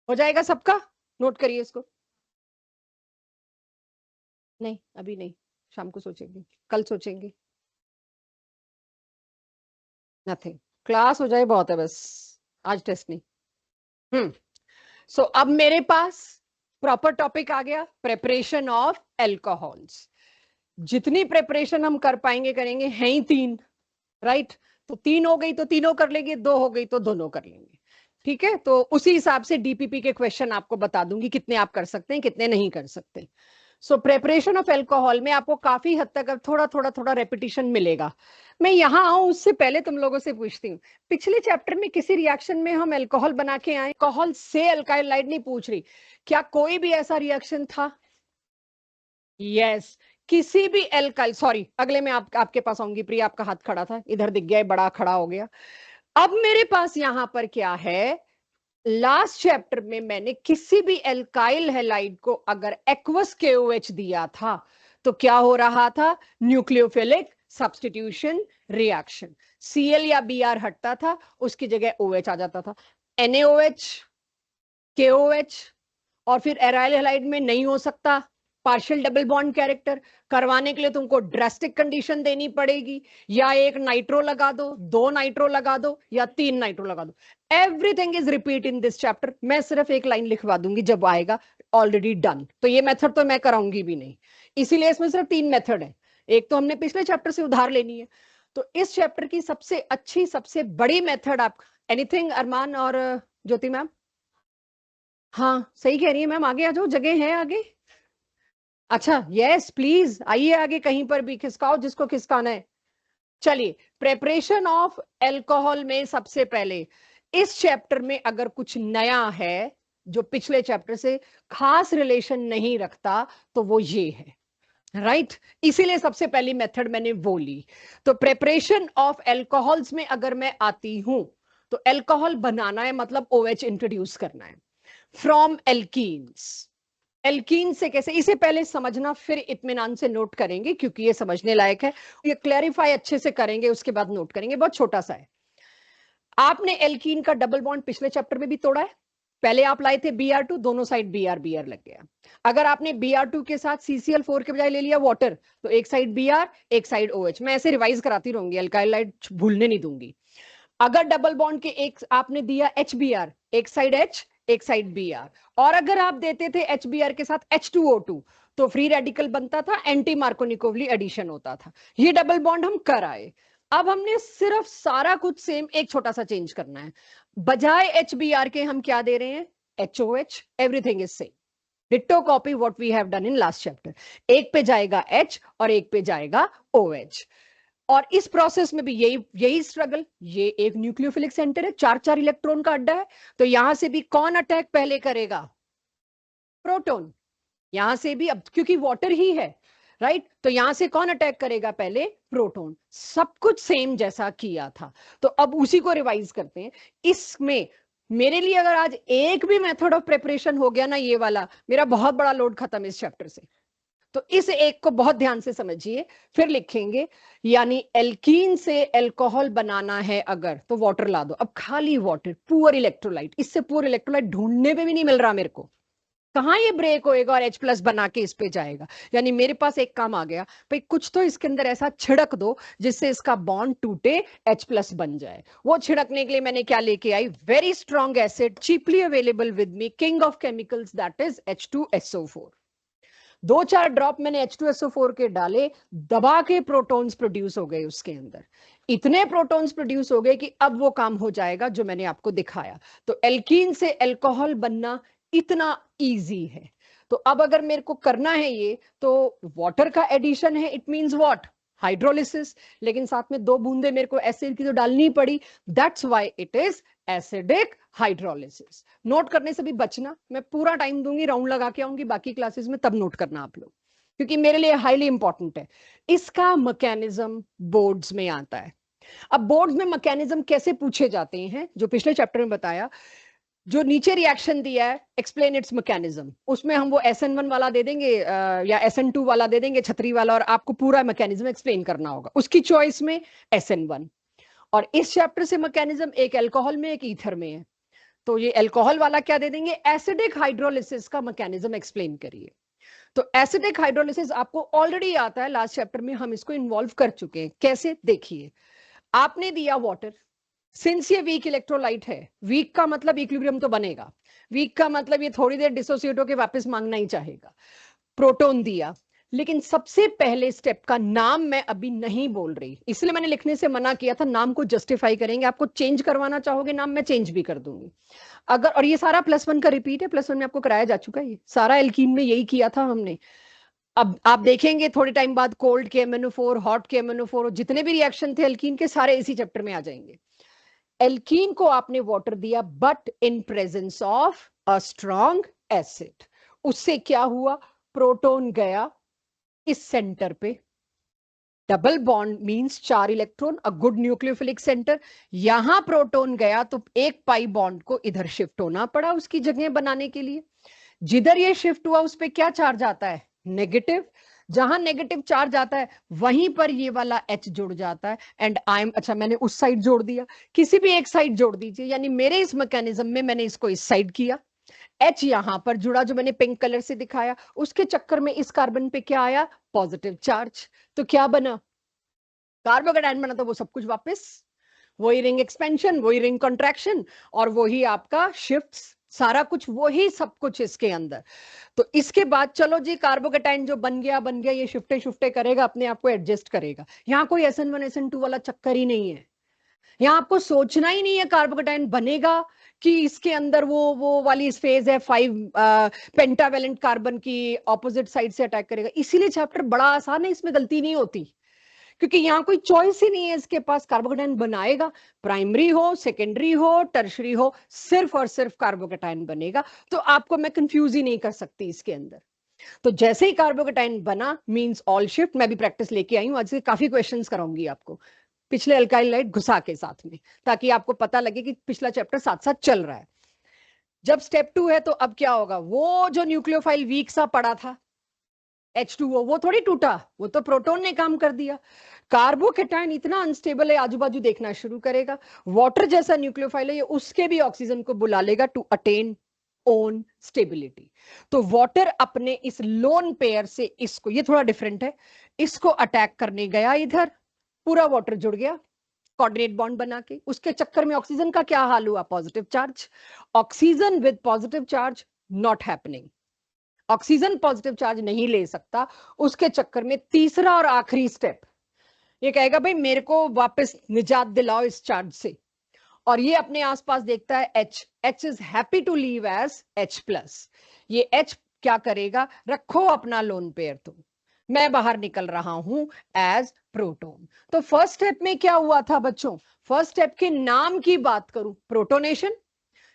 हो जाएगा सबका? नोट करिए इसको। नहीं अभी नहीं, शाम को सोचेंगे, कल सोचेंगे। नथिंग, क्लास हो जाए बहुत है बस, आज टेस्ट नहीं। सो अब मेरे पास प्रॉपर टॉपिक आ गया, प्रेपरेशन ऑफ एल्कोहल्स। जितनी प्रेपरेशन हम कर पाएंगे करेंगे, हैं ही तीन, राइट? तो तीन हो गई तो तीनों कर लेंगे, दो हो गई तो दोनों कर लेंगे। ठीक है, तो उसी हिसाब से डीपीपी के क्वेश्चन आपको बता दूंगी, कितने आप कर सकते हैं कितने नहीं कर सकते। सो प्रेपरेशन ऑफ एल्कोहल में आपको काफी हद तक अब थोड़ा रेपिटेशन मिलेगा। मैं यहां आऊं उससे पहले तुम लोगों से पूछती हूँ, पिछले चैप्टर में किसी रिएक्शन में हम एल्कोहल बना के आए, एल्कोहल से अल्काइल नहीं पूछ रही, क्या कोई भी ऐसा रिएक्शन था? यस, किसी भी एल्काइल, सॉरी अगले में आपके पास आऊंगी प्रिया, आपका हाथ खड़ा था, इधर दिख गया, बड़ा खड़ा हो गया। अब मेरे पास यहां पर क्या है, लास्ट चैप्टर में मैंने किसी भी एल्काइल हैलाइड को अगर एक्वस KOH दिया था तो क्या हो रहा था, न्यूक्लियोफिलिक सब्स्टिट्यूशन रिएक्शन, Cl या Br हटता था, उसकी जगह OH आ जाता था, NaOH KOH, और फिर एराइल हैलाइड में नहीं हो सकता पार्शियल डबल बॉन्ड कैरेक्टर, करवाने के लिए तुमको ड्रास्टिक कंडीशन देनी पड़ेगी, या एक नाइट्रो लगा दो, दो नाइट्रो लगा दो, या तीन नाइट्रो लगा दो। Everything is repeat in this chapter, मैं सिर्फ एक लाइन लिखवा दूंगी जब आएगा, ऑलरेडी डन। तो ये मेथड तो मैं कराऊंगी भी नहीं, इसीलिए इसमें सिर्फ 3 मेथड है, एक तो हमने पिछले चैप्टर से उधार लेनी है। तो इस चैप्टर की सबसे अच्छी सबसे बड़ी मेथड आप, एनीथिंग अरमान और ज्योति मैम? हाँ सही कह रही है मैम, आगे आ जाओ, जगह है आगे। अच्छा यस प्लीज आइए आगे, कहीं पर भी खिसकाओ जिसको खिसकाना है। चलिए, प्रेपरेशन ऑफ एल्कोहल में सबसे पहले इस चैप्टर में अगर कुछ नया है जो पिछले चैप्टर से खास रिलेशन नहीं रखता तो वो ये है, राइट इसीलिए सबसे पहली मेथड मैंने वो ली। तो प्रेपरेशन ऑफ एल्कोहल्स में अगर मैं आती हूं तो एल्कोहल बनाना है मतलब OH इंट्रोड्यूस करना है फ्रॉम एल्कीन्स। एल्कीन से कैसे, इसे पहले समझना फिर इत्मीनान से नोट करेंगे क्योंकि ये समझने लायक है, ये क्लैरिफाई अच्छे से करेंगे उसके बाद नोट करेंगे, बहुत छोटा सा है। आपने एल्कीन का डबल बॉन्ड पिछले चैप्टर में भी तोड़ा है, पहले आप लाए थे Br2, दोनों साइड Br लग गया। अगर आपने Br2 के साथ CCl4 के बजाय ले लिया वाटर, तो एक साइड Br एक साइड OH, मैं ऐसे रिवाइज कराती रहूंगी, अल्काइल भूलने नहीं दूंगी। अगर डबल बॉन्ड के एक आपने दिया HBr, एक साइड H एक साइड Br, और अगर आप देते थे HBr के साथ H2O2 तो फ्री रेडिकल बनता था, एंटी मार्कोनिकोवली एडिशन होता था। ये डबल बॉन्ड हम कर आए। अब हमने सिर्फ सारा कुछ सेम, एक छोटा सा चेंज करना है, बजाय HBr के हम क्या दे रहे हैं, HOH, everything is same, ditto copy what we have done in last chapter. एक पे जाएगा H और एक पे जाएगा OH, और इस प्रोसेस में भी यही स्ट्रगल, ये एक न्यूक्लियोफिलिक सेंटर है, 4-4 इलेक्ट्रॉन का अड्डा है, तो यहां से भी कौन अटैक पहले करेगा, प्रोटॉन। यहां से भी अब क्योंकि वाटर ही है, राइट, तो यहां से कौन अटैक करेगा पहले, प्रोटॉन। सब कुछ सेम जैसा किया था, तो अब उसी को रिवाइज करते हैं। इसमें मेरे लिए अगर आज एक भी मेथड ऑफ प्रिपरेशन हो गया ना, ये वाला, मेरा बहुत बड़ा लोड खत्म इस चैप्टर से। तो इस एक को बहुत ध्यान से समझिए, फिर लिखेंगे, यानी एल्कीन से एल्कोहल बनाना है अगर, तो वाटर ला दो, अब खाली वाटर, पुअर इलेक्ट्रोलाइट, इससे पुअर इलेक्ट्रोलाइट ढूंढने पे भी नहीं मिल रहा मेरे को, कहां ये ब्रेक होएगा और H+ बना के इस पे जाएगा। यानी मेरे पास एक काम आ गया, भाई कुछ तो इसके अंदर ऐसा छिड़क दो जिससे इसका बॉन्ड टूटे, H+ बन जाए। वो छिड़कने के लिए मैंने क्या लेके आई, very strong acid, cheaply available with me, king of chemicals, that is H2SO4। 2-4 drop मैंने H2SO4 के डाले, दबा के प्रोटॉन्स प्रोड्यूस हो गए उसके अंदर, इतने प्रोटॉन्स प्रोड्यूस हो गए कि अब वो काम हो जाएगा जो मैंने आपको दिखाया। तो एल्कीन से अल्कोहल बनना इतना इजी है। तो अब अगर मेरे को करना है ये, तो वाटर का एडिशन है, इट मींस व्हाट, हाइड्रोलिसिस, लेकिन साथ में 2 बूंदे मेरे को एसिड की तो डालनी पड़ी, that's why it is acidic hydrolysis. Note करने से भी बचना, मैं पूरा टाइम दूंगी, राउंड लगा के आऊंगी बाकी क्लासेस में, तब नोट करना आप लोग, क्योंकि मेरे लिए हाईली इंपॉर्टेंट है। इसका मैकेनिज्म बोर्ड्स में आता है। अब बोर्ड्स में मैकेनिज्म कैसे पूछे जाते हैं, जो पिछले चैप्टर में बताया, जो नीचे रिएक्शन दिया है, एक्सप्लेन इट्स मैकेनिज्म, उसमें हम वो SN1 वाला दे देंगे या SN2 वाला दे देंगे, छतरी वाला, और आपको पूरा मैकेनिज्म एक्सप्लेन करना होगा, उसकी चॉइस में SN1। और इस चैप्टर से मैकेनिज्म एक अल्कोहल में एक ईथर में है, तो ये अल्कोहल वाला क्या दे देंगे, एसिडिक हाइड्रोलिसिस का मैकेनिज्म एक्सप्लेन करिए। तो एसिडिक हाइड्रोलिसिस आपको ऑलरेडी आता है, लास्ट चैप्टर में हम इसको इन्वॉल्व कर चुके हैं। कैसे, देखिए, आपने दिया वाटर, सिंस ये वीक इलेक्ट्रोलाइट है, वीक का मतलब इक्विलिब्रियम तो बनेगा, वीक का मतलब ये थोड़ी देर डिसोसिएट होकर वापस मांगना ही चाहेगा। प्रोटॉन दिया, लेकिन सबसे पहले स्टेप का नाम मैं अभी नहीं बोल रही, इसलिए मैंने लिखने से मना किया था, नाम को जस्टिफाई करेंगे, आपको चेंज करवाना चाहोगे नाम, मैं चेंज भी कर दूंगी अगर। और ये सारा +1 का रिपीट है, +1 में आपको कराया जा चुका है, ये सारा एल्कीन में यही किया था हमने। अब आप देखेंगे थोड़े टाइम बाद कोल्ड KMnO4, हॉट KMnO4, जितने भी रिएक्शन थे एल्कीन के, सारे इसी चैप्टर में आ जाएंगे। एल्कीन को आपने वाटर दिया, but in presence of a strong acid, उससे क्या हुआ, प्रोटॉन गया, इस सेंटर पे double bond means 4 electron, a good nucleophilic centre. यहां प्रोटॉन गया तो एक पाई बॉन्ड को इधर शिफ्ट होना पड़ा उसकी जगह बनाने के लिए। जिधर ये शिफ्ट हुआ उस पे क्या चार्ज आता है? नेगेटिव। जहां नेगेटिव चार्ज आता है वहीं पर ये वाला H जुड़ जाता है। एंड आई एम, अच्छा मैंने उस साइड जोड़ दिया, किसी भी एक साइड जोड़ दीजिए, यानी मेरे इस मैकेनिज्म में मैंने इसको इस साइड किया, H यहां पर जुड़ा जो मैंने पिंक कलर से दिखाया, उसके चक्कर में इस कार्बन पे क्या आया? Positive charge. तो क्या बना? कार्बोकेटायन बना। तो वो सब कुछ वापस वही रिंग एक्सपेंशन, वही रिंग कॉन्ट्रैक्शन, और वही आपका शिफ्ट, सारा कुछ वही सब कुछ इसके अंदर। तो इसके बाद चलो जी, कार्बोकेटाइन जो बन गया ये शिफ्टे शिफ्टे करेगा, अपने आप को एडजस्ट करेगा। यहाँ कोई SN1 SN2 वाला चक्कर ही नहीं है। यहाँ आपको सोचना ही नहीं है कार्बोकेटाइन बनेगा कि इसके अंदर वो वाली फेज है 5 पेंटावेलेंट कार्बन की ऑपोजिट साइड से अटैक करेगा। इसीलिए चैप्टर बड़ा आसान है, इसमें गलती नहीं होती, क्योंकि यहाँ कोई चॉइस ही नहीं है इसके पास। कार्बोकेटाइन बनाएगा, प्राइमरी हो, सेकेंडरी हो, टर्शरी हो, सिर्फ और सिर्फ कार्बोकेटाइन बनेगा। तो आपको मैं कंफ्यूज ही नहीं कर सकती इसके अंदर। तो जैसे ही कार्बोकेटाइन बना मींस ऑल शिफ्ट। मैं भी प्रैक्टिस लेके आई हूं, आज से काफी क्वेश्चंस कराऊंगी आपको पिछले अल्काइल लाइट घुसा के साथ में, ताकि आपको पता लगे कि पिछला चैप्टर साथ साथ चल रहा है। जब स्टेप 2 है तो अब क्या होगा? वो जो न्यूक्लियोफाइल वीक सा पड़ा था H2O, वो थोड़ी टूटा, वो तो प्रोटॉन ने काम कर दिया। कार्बोकेटाइन इतना अनस्टेबल है, आजू बाजू देखना शुरू करेगा। वाटर जैसा न्यूक्लियोफाइल है, ये उसके भी ऑक्सीजन को बुला लेगा टू अटेन ओन स्टेबिलिटी। तो वाटर अपने इस लोन पेयर से इसको, ये थोड़ा डिफरेंट है, इसको अटैक करने गया इधर, पूरा वाटर जुड़ गया कोऑर्डिनेट बॉन्ड बना के। उसके चक्कर में ऑक्सीजन का क्या हाल हुआ? Positive charge. Oxygen with positive charge not happening, oxygen positive charge नहीं ले सकता। उसके चक्कर में तीसरा और आखिरी स्टेप, ये कहेगा भाई मेरे को वापस निजात दिलाओ इस चार्ज से, और ये अपने आसपास देखता है H is happy to leave as H+। ये H क्या करेगा? रखो अपना लोन पेयर, तुम, मैं बाहर निकल रहा हूं एज प्रोटॉन। तो फर्स्ट स्टेप में क्या हुआ था बच्चों? फर्स्ट स्टेप के नाम की बात करूं, प्रोटोनेशन।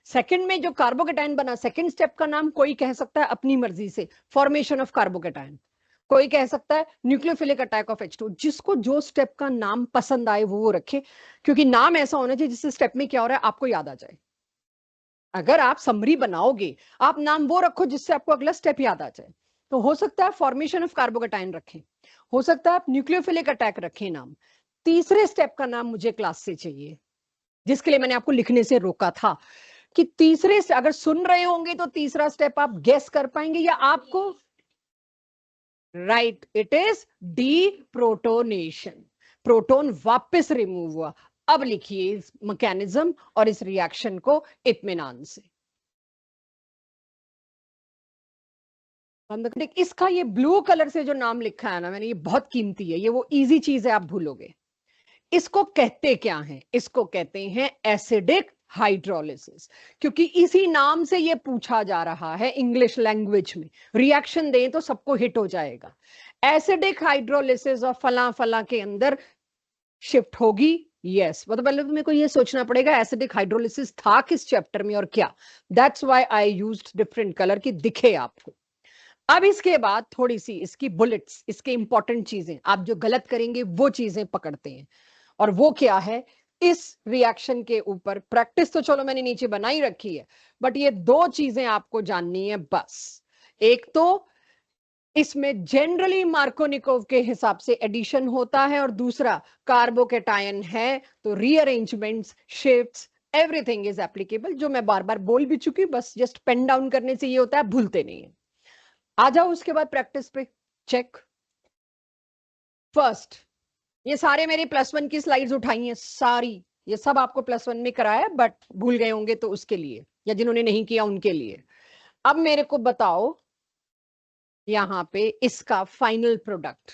सेकंड में जो कार्बोकेटाइन बना, सेकंड स्टेप का नाम कोई कह सकता है अपनी मर्जी से, फॉर्मेशन ऑफ कार्बोकेटाइन। कोई कह सकता है न्यूक्लियोफिलिक अटैक ऑफ H2। जिसको जो स्टेप का नाम पसंद आए वो रखे, क्योंकि नाम ऐसा होना चाहिए जिससे स्टेप में क्या हो रहा है आपको याद आ जाए। अगर आप समरी बनाओगे, आप नाम वो रखो जिससे आपको अगला स्टेप याद आ जाए। तो हो सकता है फॉर्मेशन ऑफ कार्बोकेटाइन रखें, हो सकता है आप न्यूक्लियोफिलिक अटैक रखें नाम। तीसरे स्टेप का नाम मुझे क्लास से चाहिए, जिसके लिए मैंने आपको लिखने से रोका था कि तीसरे से अगर सुन रहे होंगे तो तीसरा स्टेप आप गेस कर पाएंगे या आपको? Right, it is deprotonation. Proton वापस रिमूव हुआ। अब लिखिए इस मैकेनिज्म और इस रिएक्शन को इत्मीनान से। इसका ये ब्लू कलर से जो नाम लिखा है ना मैंने, ये बहुत कीमती है, ये वो इजी चीज है, आप भूलोगे। इसको कहते क्या है? इसको कहते हैं एसिडिक हाइड्रोलिसिस, क्योंकि इसी नाम से ये पूछा जा रहा है इंग्लिश लैंग्वेज में। रिएक्शन दें तो सबको हिट हो जाएगा। एसिडिक हाइड्रोलिसिस और फला फला के अंदर शिफ्ट होगी। यस, मतलब पहले तो मेरे को ये सोचना पड़ेगा एसिडिक हाइड्रोलिसिस था किस चैप्टर में और क्या। That's why I used different colour की दिखे आपको। अब इसके बाद थोड़ी सी इसकी बुलेट्स, इसके इंपॉर्टेंट चीजें, आप जो गलत करेंगे वो चीजें पकड़ते हैं। और वो क्या है? इस रिएक्शन के ऊपर प्रैक्टिस तो चलो मैंने नीचे बनाई रखी है, बट ये दो चीजें आपको जाननी है बस। एक तो इसमें जनरली मार्कोनिकोव के हिसाब से एडिशन होता है, और दूसरा कार्बोकेटायन है तो rearrangements, shifts, everything is applicable, जो मैं बार बार बोल भी चुकी, बस जस्ट पेन डाउन करने से ये होता है, भूलते नहीं है। आ जाओ उसके बाद प्रैक्टिस पे। चेक फर्स्ट, ये सारे मेरे +1 की स्लाइड्स उठाई हैं सारी, ये सब आपको +1 में कराया, बट भूल गए होंगे तो उसके लिए, या जिन्होंने नहीं किया उनके लिए। अब मेरे को बताओ, यहाँ पे इसका फाइनल प्रोडक्ट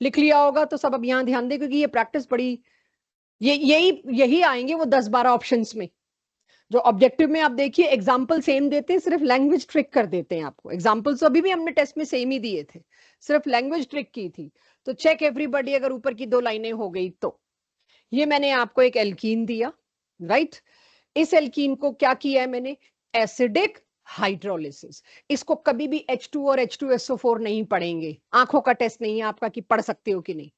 लिख लिया होगा तो सब अब यहाँ ध्यान दे, क्योंकि ये प्रैक्टिस बड़ी, ये यही आएंगे वो 10-12 ऑप्शंस में। जो ऑब्जेक्टिव में आप देखिए एग्जाम्पल सेम देते हैं, सिर्फ लैंग्वेज ट्रिक कर देते हैं आपको। एग्जाम्पल्स अभी भी हमने टेस्ट में सेम ही दिए थे, सिर्फ लैंग्वेज ट्रिक की थी। तो चेक एवरीबॉडी, अगर ऊपर की 2 लाइनें हो गई तो। ये मैंने आपको एक एल्कीन दिया, राइट? इस एल्कीन को क्या किया है मैंने? Acidic hydrolysis. इसको कभी भी H2 और H2SO4 नहीं पढ़ेंगे, आंखों का टेस्ट नहीं है आपका कि पढ़ सकते हो कि नहीं।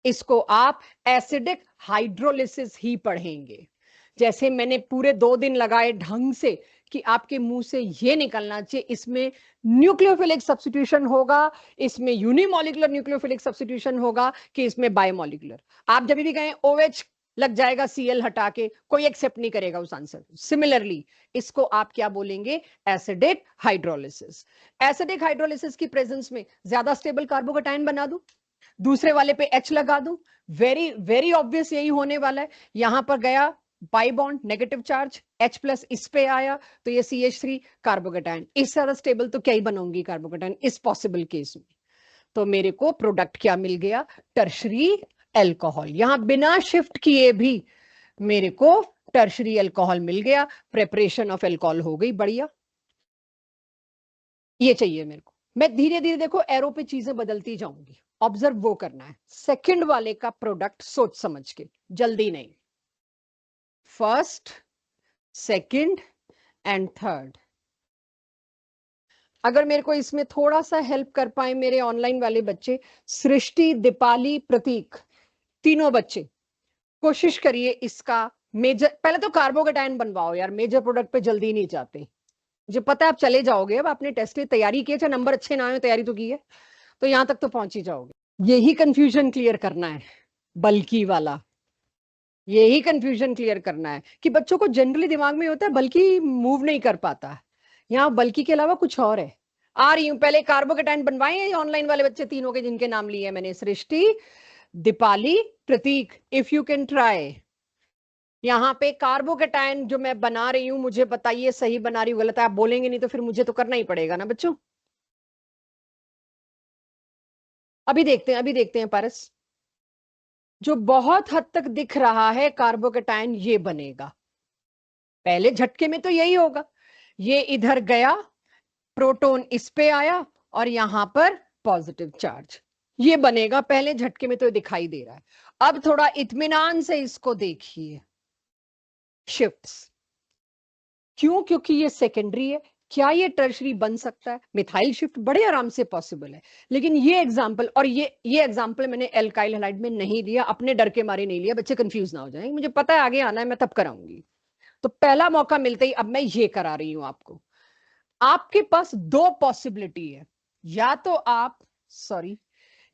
इसको आप एसिडिक हाइड्रोलिसिस ही पढ़ेंगे। जैसे मैंने पूरे 2 दिन लगाए ढंग से कि आपके मुंह से ये निकलना चाहिए, इसमें न्यूक्लियोफिलिक सब्स्टिट्यूशन होगा, इसमें यूनिमोलिकुलर न्यूक्लियोफिलिक सब्स्टिट्यूशन होगा कि इसमें बायोमोलिकुलर। आप जब भी कहें OH लग जाएगा Cl हटा के, कोई एक्सेप्ट नहीं करेगा उस आंसर। सिमिलरली इसको आप क्या बोलेंगे? Acidic hydrolysis. एसिडिक हाइड्रोलिसिस की प्रेजेंस में ज्यादा स्टेबल कार्बोकेटाइन बना दूं, दूसरे वाले पे H लगा दूं, वेरी वेरी ऑब्वियस यही होने वाला है। यहां पर गया pi bond negative charge, H plus इस पे आया तो ये CH3 कार्बोकेटाइन। इससे ज्यादा स्टेबल तो क्या ही बनाऊंगी कार्बोकेटाइन इस पॉसिबल केस में। तो मेरे को प्रोडक्ट क्या मिल गया? Tertiary alcohol. यहां बिना शिफ्ट किए भी मेरे को टर्शरी एल्कोहल मिल गया, प्रेपरेशन ऑफ एल्कोहल हो गई। बढ़िया, ये चाहिए मेरे को। मैं धीरे धीरे देखो एरो पे चीजें बदलती जाऊंगी, ऑब्जर्व वो करना है। सेकंड वाले का प्रोडक्ट सोच समझ के, जल्दी नहीं। First, second and third. अगर मेरे को इसमें थोड़ा सा हेल्प कर पाए मेरे ऑनलाइन वाले बच्चे, सृष्टि, दीपाली, प्रतीक, तीनों बच्चे कोशिश करिए इसका मेजर, पहले तो कार्बोकेटाइन बनवाओ यार, मेजर प्रोडक्ट पे जल्दी नहीं जाते। मुझे पता है आप चले जाओगे, अब आपने टेस्ट की तैयारी की है, चाहे नंबर अच्छे ना आए, तैयारी तो की है, तो यहां तक तो पहुंच ही जाओगे। यही कंफ्यूजन क्लियर करना है, बल्कि वाला। यही कंफ्यूजन क्लियर करना है कि बच्चों को जनरली दिमाग में होता है बल्कि मूव नहीं कर पाता, यहाँ बल्कि के अलावा कुछ और है। आ रही हूं, पहले कार्बोकेटाइन बनवाए हैं ऑनलाइन वाले बच्चे तीनों के, जिनके नाम लिए मैंने, Srishti, Deepali, Prateek. If you can try. यहाँ पे कार्बोकेटाइन जो मैं बना रही हूं, मुझे बताइए सही बना रही हूं गलत है। आप बोलेंगे नहीं तो फिर मुझे तो करना ही पड़ेगा ना बच्चों। अभी देखते हैं पारस। जो बहुत हद तक दिख रहा है कार्बोकेटाइन ये बनेगा, पहले झटके में तो यही होगा। ये इधर गया, प्रोटॉन इस पे आया और यहां पर पॉजिटिव चार्ज, ये बनेगा पहले झटके में तो दिखाई दे रहा है। अब थोड़ा इत्मीनान से इसको देखिए, शिफ्ट्स क्यों? क्योंकि ये सेकेंडरी है। क्या ये टर्शरी बन सकता है? मिथाइल शिफ्ट बड़े आराम से पॉसिबल है, लेकिन ये एग्जांपल, और ये एग्जांपल मैंने एल्काइल हैलाइड में नहीं लिया, अपने डर के मारे नहीं लिया, बच्चे कंफ्यूज ना हो जाएंगे, मुझे पता है आगे आना है मैं तब कराऊंगी। तो पहला मौका मिलते ही अब मैं ये करा रही हूं आपको। आपके पास दो पॉसिबिलिटी है, या तो आप, सॉरी,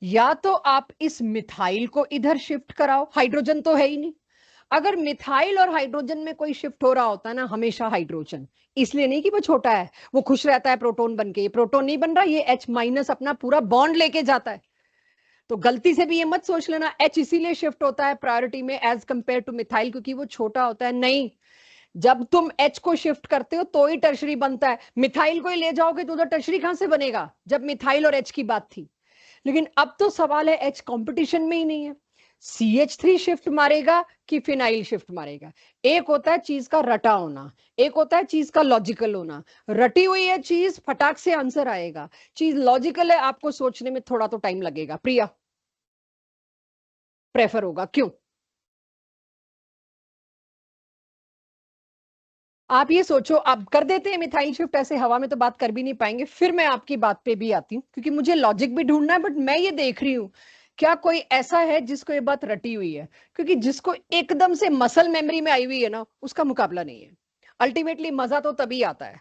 या तो आप इस मिथाइल को इधर शिफ्ट कराओ, हाइड्रोजन तो है ही नहीं। अगर मिथाइल और हाइड्रोजन में कोई शिफ्ट हो रहा होता है ना, हमेशा हाइड्रोजन, इसलिए नहीं कि वो छोटा है, वो खुश रहता है प्रोटॉन बन के, ये प्रोटॉन नहीं बन रहा, ये H माइनस अपना पूरा बॉन्ड लेके जाता है। तो गलती से भी ये मत सोच लेना H इसीलिए शिफ्ट होता है प्रायोरिटी में एज कंपेयर टू मिथाइल क्योंकि वो छोटा होता है, नहीं। जब तुम H को शिफ्ट करते हो तो ही टर्शरी बनता है, मिथाइल को ही ले जाओगे तो उधर टर्शरी कहां से बनेगा, जब मिथाइल और H की बात थी। लेकिन अब तो सवाल है H कंपटीशन में ही नहीं है, CH3 शिफ्ट मारेगा कि फिनाइल शिफ्ट मारेगा। एक होता है चीज का रटा होना, एक होता है चीज का लॉजिकल होना। रटी हुई है चीज, फटाक से आंसर आएगा, चीज लॉजिकल है, आपको सोचने में थोड़ा तो टाइम लगेगा। प्रिया, प्रेफर होगा क्यों? आप ये सोचो, अब कर देते हैं मिथाइल शिफ्ट, ऐसे हवा में तो बात कर भी नहीं पाएंगे। फिर मैं आपकी बात पे भी आती हूँ क्योंकि मुझे लॉजिक भी ढूंढना है, बट मैं ये देख रही हूँ क्या कोई ऐसा है जिसको ये बात रटी हुई है, क्योंकि जिसको एकदम से मसल मेमोरी में आई हुई है ना, उसका मुकाबला नहीं है। अल्टीमेटली मजा तो तभी आता है।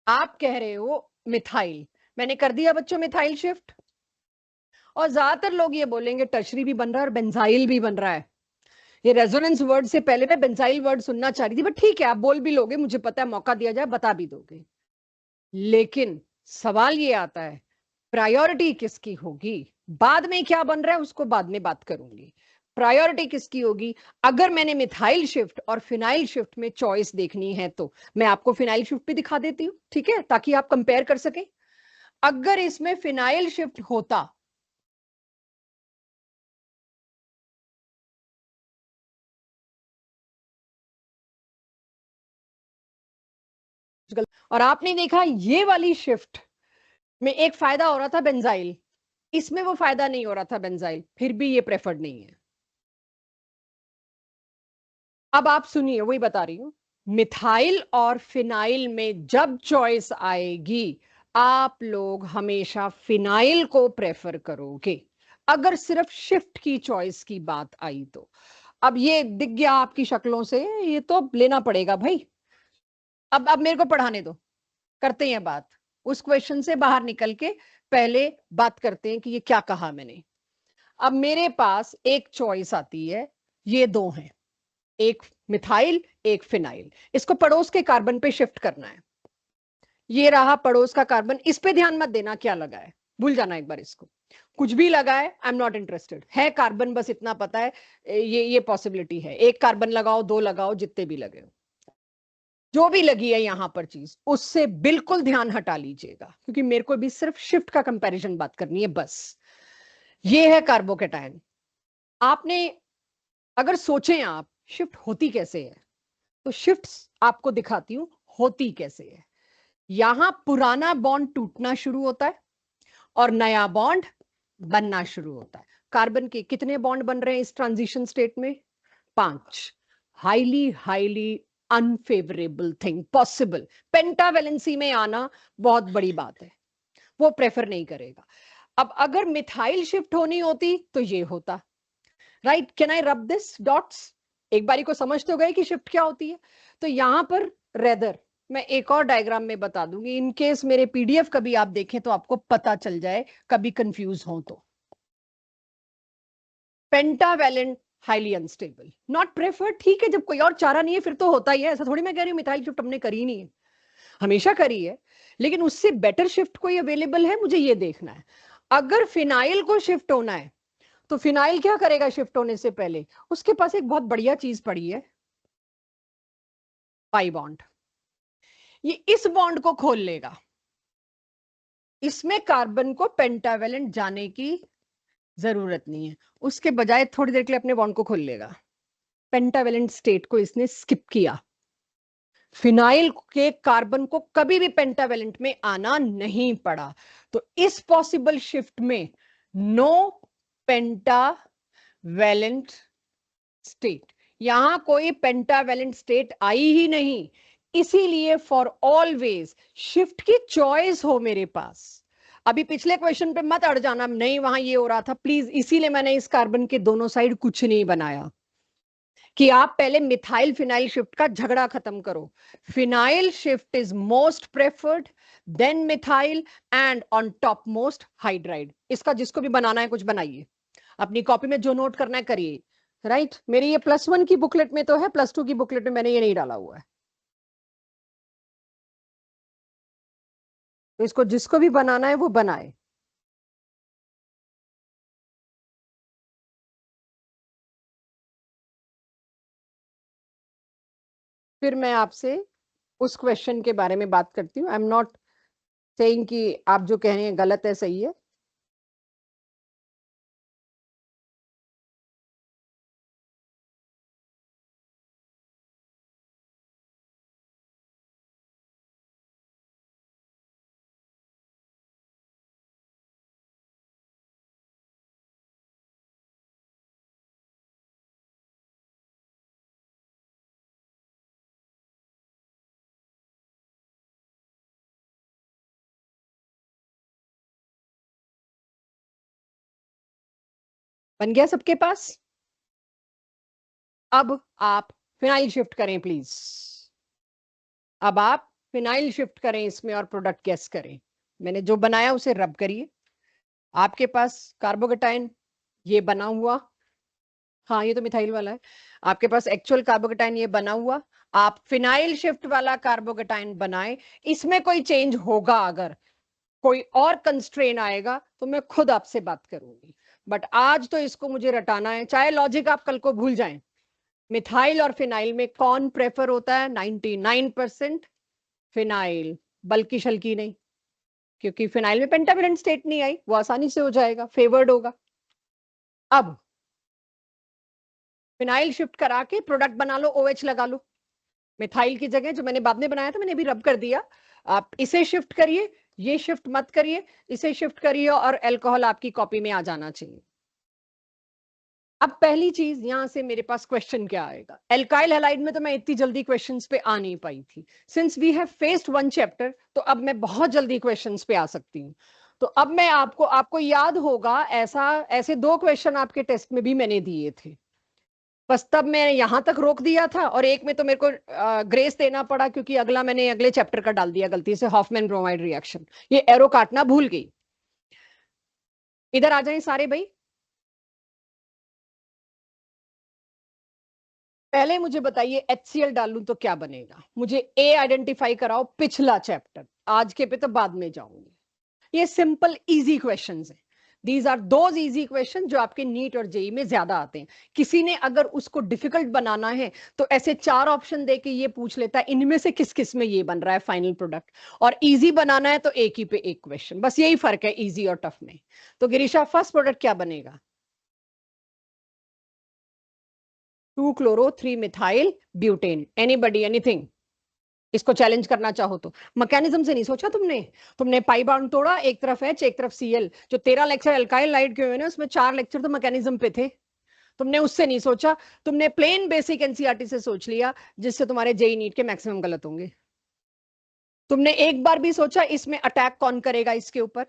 आप कह रहे हो मिथाइल, मैंने कर दिया बच्चों मिथाइल शिफ्ट, और ज्यादातर लोग ये बोलेंगे टर्शरी भी बन रहा है और बेंजाइल भी बन रहा है। ये रेजोनेंस वर्ड से पहले मैं बेंजाइल वर्ड सुनना चाह रही थी, बट ठीक है आप बोल भी लोगे, मुझे पता है, मौका दिया जाए बता भी दोगे। लेकिन सवाल ये आता है प्रायोरिटी किसकी होगी? बाद में क्या बन रहा है उसको बाद में बात करूंगी, प्रायोरिटी किसकी होगी? अगर मैंने मिथाइल शिफ्ट और फिनाइल शिफ्ट में चॉइस देखनी है तो मैं आपको फिनाइल शिफ्ट भी दिखा देती हूँ, ठीक है, ताकि आप कंपेयर कर सकें। अगर इसमें फिनाइल शिफ्ट होता, और आपने देखा ये वाली शिफ्ट में एक फायदा हो रहा था बेंजाइल, इसमें वो फायदा नहीं हो रहा था बेंजाइल, फिर भी ये प्रेफर्ड नहीं है। अब आप सुनिए, वही बता रही हूं, मिथाइल और फिनाइल में जब चॉइस आएगी, आप लोग हमेशा फिनाइल को प्रेफर करोगे। अगर सिर्फ शिफ्ट की चॉइस की बात आई तो अब ये दिख गया आपकी शक्लों से, ये तो लेना पड़ेगा भाई। अब मेरे को पढ़ाने दो, करते हैं बात उस क्वेश्चन से बाहर निकल के। पहले बात करते हैं कि ये क्या कहा मैंने। अब मेरे पास एक चॉइस आती है, ये दो हैं, एक मिथाइल एक फिनाइल। इसको पड़ोस के कार्बन पे शिफ्ट करना है। ये रहा पड़ोस का कार्बन, इस पे ध्यान मत देना क्या लगा है, भूल जाना एक बार इसको। कुछ भी लगा है आई एम नॉट इंटरेस्टेड, है कार्बन बस इतना पता है। ये पॉसिबिलिटी है, एक कार्बन लगाओ, दो लगाओ, जितने भी लगे हो, जो भी लगी है यहां पर चीज, उससे बिल्कुल ध्यान हटा लीजिएगा, क्योंकि मेरे को भी सिर्फ शिफ्ट का कंपैरिजन बात करनी है बस। ये है कार्बोकेटायन। आपने अगर सोचें आप शिफ्ट होती कैसे है, तो शिफ्ट्स आपको दिखाती हूं होती कैसे है। यहां पुराना बॉन्ड टूटना शुरू होता है और नया बॉन्ड बनना शुरू होता है। कार्बन के कितने बॉन्ड बन रहे हैं इस ट्रांजिशन स्टेट में? 5। Highly highly unfavourable thing possible. Pentavalency में आना बहुत बड़ी बात है, वो प्रेफर नहीं करेगा। अब अगर मिथाइल शिफ्ट होनी होती तो ये होता, right? Can I rub this dots? एक बारी को समझ तो गए कि शिफ्ट क्या होती है। तो यहां पर रेदर मैं एक और डायग्राम में बता दूंगी, इन केस मेरे पीडीएफ कभी आप देखें तो आपको पता चल जाए, कभी कंफ्यूज हो तो। Pentavalent highly unstable, not preferred. ठीक है, जब कोई और चारा नहीं है फिर तो होता ही है, ऐसा थोड़ी मैं कह रही हूँ मिथाइल शिफ्ट हमने करी नहीं है, हमेशा करी है, लेकिन उससे बेटर शिफ्ट कोई अवेलेबल है, मुझे ये देखना है। अगर फिनाइल को शिफ्ट होना है तो फिनाइल क्या करेगा शिफ्ट होने से पहले? उसके पास एक बहुत बढ़िया चीज पड़ी है, पाई बॉन्ड। ये इस बॉन्ड को खोल लेगा, इसमें कार्बन को पेंटावेलेंट जाने की जरूरत नहीं है, उसके बजाय थोड़ी देर के लिए अपने बॉन्ड को खोल लेगा। पेंटावेलेंट स्टेट को इसने स्किप किया। फिनाइल के कार्बन को कभी भी पेंटावेलेंट में आना नहीं पड़ा, तो इस पॉसिबल शिफ्ट में नो पेंटावेलेंट स्टेट, यहां कोई पेंटावेलेंट स्टेट आई ही नहीं। इसीलिए फॉर ऑलवेज शिफ्ट की चॉइस हो मेरे पास। अभी पिछले क्वेश्चन पे मत अड़ जाना, नहीं वहां ये हो रहा था प्लीज, इसीलिए मैंने इस कार्बन के दोनों साइड कुछ नहीं बनाया कि आप पहले मिथाइल फिनाइल शिफ्ट का झगड़ा खत्म करो। Phenyl shift is most preferred, then methyl, and on top most hydride. इसका जिसको भी बनाना है कुछ बनाइए, अपनी कॉपी में जो नोट करना है करिए, राइट? मेरी ये +1 की बुकलेट में तो है, +2 की बुकलेट में मैंने ये नहीं डाला हुआ है, तो इसको जिसको भी बनाना है वो बनाए। फिर मैं आपसे उस क्वेश्चन के बारे में बात करती हूँ। आई एम नॉट सेइंग कि आप जो कह रहे हैं गलत है, सही है। बन गया सबके पास? अब आप फिनाइल शिफ्ट करें प्लीज। अब आप फिनाइल शिफ्ट करें इसमें और प्रोडक्ट गेस करें। मैंने जो बनाया उसे रब करिए। आपके पास कार्बोकेटाइन ये बना हुआ, हाँ ये तो मिथाइल वाला है। आपके पास एक्चुअल कार्बोकेटाइन ये बना हुआ, आप फिनाइल शिफ्ट वाला कार्बोकेटाइन बनाए। इसमें कोई चेंज होगा, अगर कोई और कंस्ट्रेन आएगा तो मैं खुद आपसे बात करूंगी, बट आज तो इसको मुझे रटाना है। चाहे लॉजिक आप कल को भूल जाएं, मिथाइल और फिनाइल में कौन प्रेफर होता है? 99% फिनाइल, बल्कि शल्की नहीं, क्योंकि फिनाइल में पेंटावेलेंट स्टेट नहीं आई, वो आसानी से हो जाएगा, फेवर्ड होगा। अब फिनाइल शिफ्ट करा के प्रोडक्ट बना लो, OH लगा लो। मिथाइल की जगह जो मैंने बाद में बनाया था मैंने भी रब कर दिया। आप इसे शिफ्ट करिए, ये शिफ्ट मत करिए, इसे शिफ्ट करिए और अल्कोहल आपकी कॉपी में आ जाना चाहिए। अब पहली चीज यहां से मेरे पास क्वेश्चन क्या आएगा, एल्काइल हैलाइड में तो मैं इतनी जल्दी क्वेश्चंस पे आ नहीं पाई थी, since we have faced one chapter तो अब मैं बहुत जल्दी क्वेश्चंस पे आ सकती हूँ। तो अब मैं आपको याद होगा ऐसे दो क्वेश्चन आपके टेस्ट में भी मैंने दिए थे, बस तब मैं यहां तक रोक दिया था और एक में तो मेरे को ग्रेस देना पड़ा क्योंकि अगला मैंने अगले चैप्टर का डाल दिया गलती से, हॉफमैन ब्रोमाइड रिएक्शन, ये एरो काटना भूल गई। इधर आ जाए सारे भाई। पहले मुझे बताइए HCl डालूं तो क्या बनेगा, मुझे ए आइडेंटिफाई कराओ, पिछला चैप्टर, आज के पे तो बाद में जाऊंगी। ये सिंपल इजी क्वेश्चंस है, these are those easy question जो आपके नीट और जेई में ज्यादा आते हैं। किसी ने अगर उसको डिफिकल्ट बनाना है तो ऐसे चार ऑप्शन देके ये पूछ लेता है इनमें से किस किस में ये बन रहा है फाइनल प्रोडक्ट, और इजी बनाना है तो एक ही पे एक क्वेश्चन, बस यही फर्क है इजी और टफ में। तो गिरीशा फर्स्ट प्रोडक्ट क्या बनेगा, 2-chloro-3-methyl ब्यूटेन, एनीबडी एनीथिंग, इसको चैलेंज करना चाहो तो। मैकेनिज्म से नहीं सोचा तुमने, तुमने पाई बाउंड तोड़ा, एक तरफ H एक तरफ Cl, जो 13 लेक्चर एल्काइल लाइट के हुए ना उसमें 4 लेक्चर तो मैकेनिज्म पे थे, तुमने उससे नहीं सोचा, तुमने प्लेन बेसिक एनसीईआरटी से सोच लिया, जिससे तुम्हारे जेई नीट के मैक्सिमम गलत होंगे। तुमने एक बार भी सोचा इसमें अटैक कौन करेगा इसके ऊपर,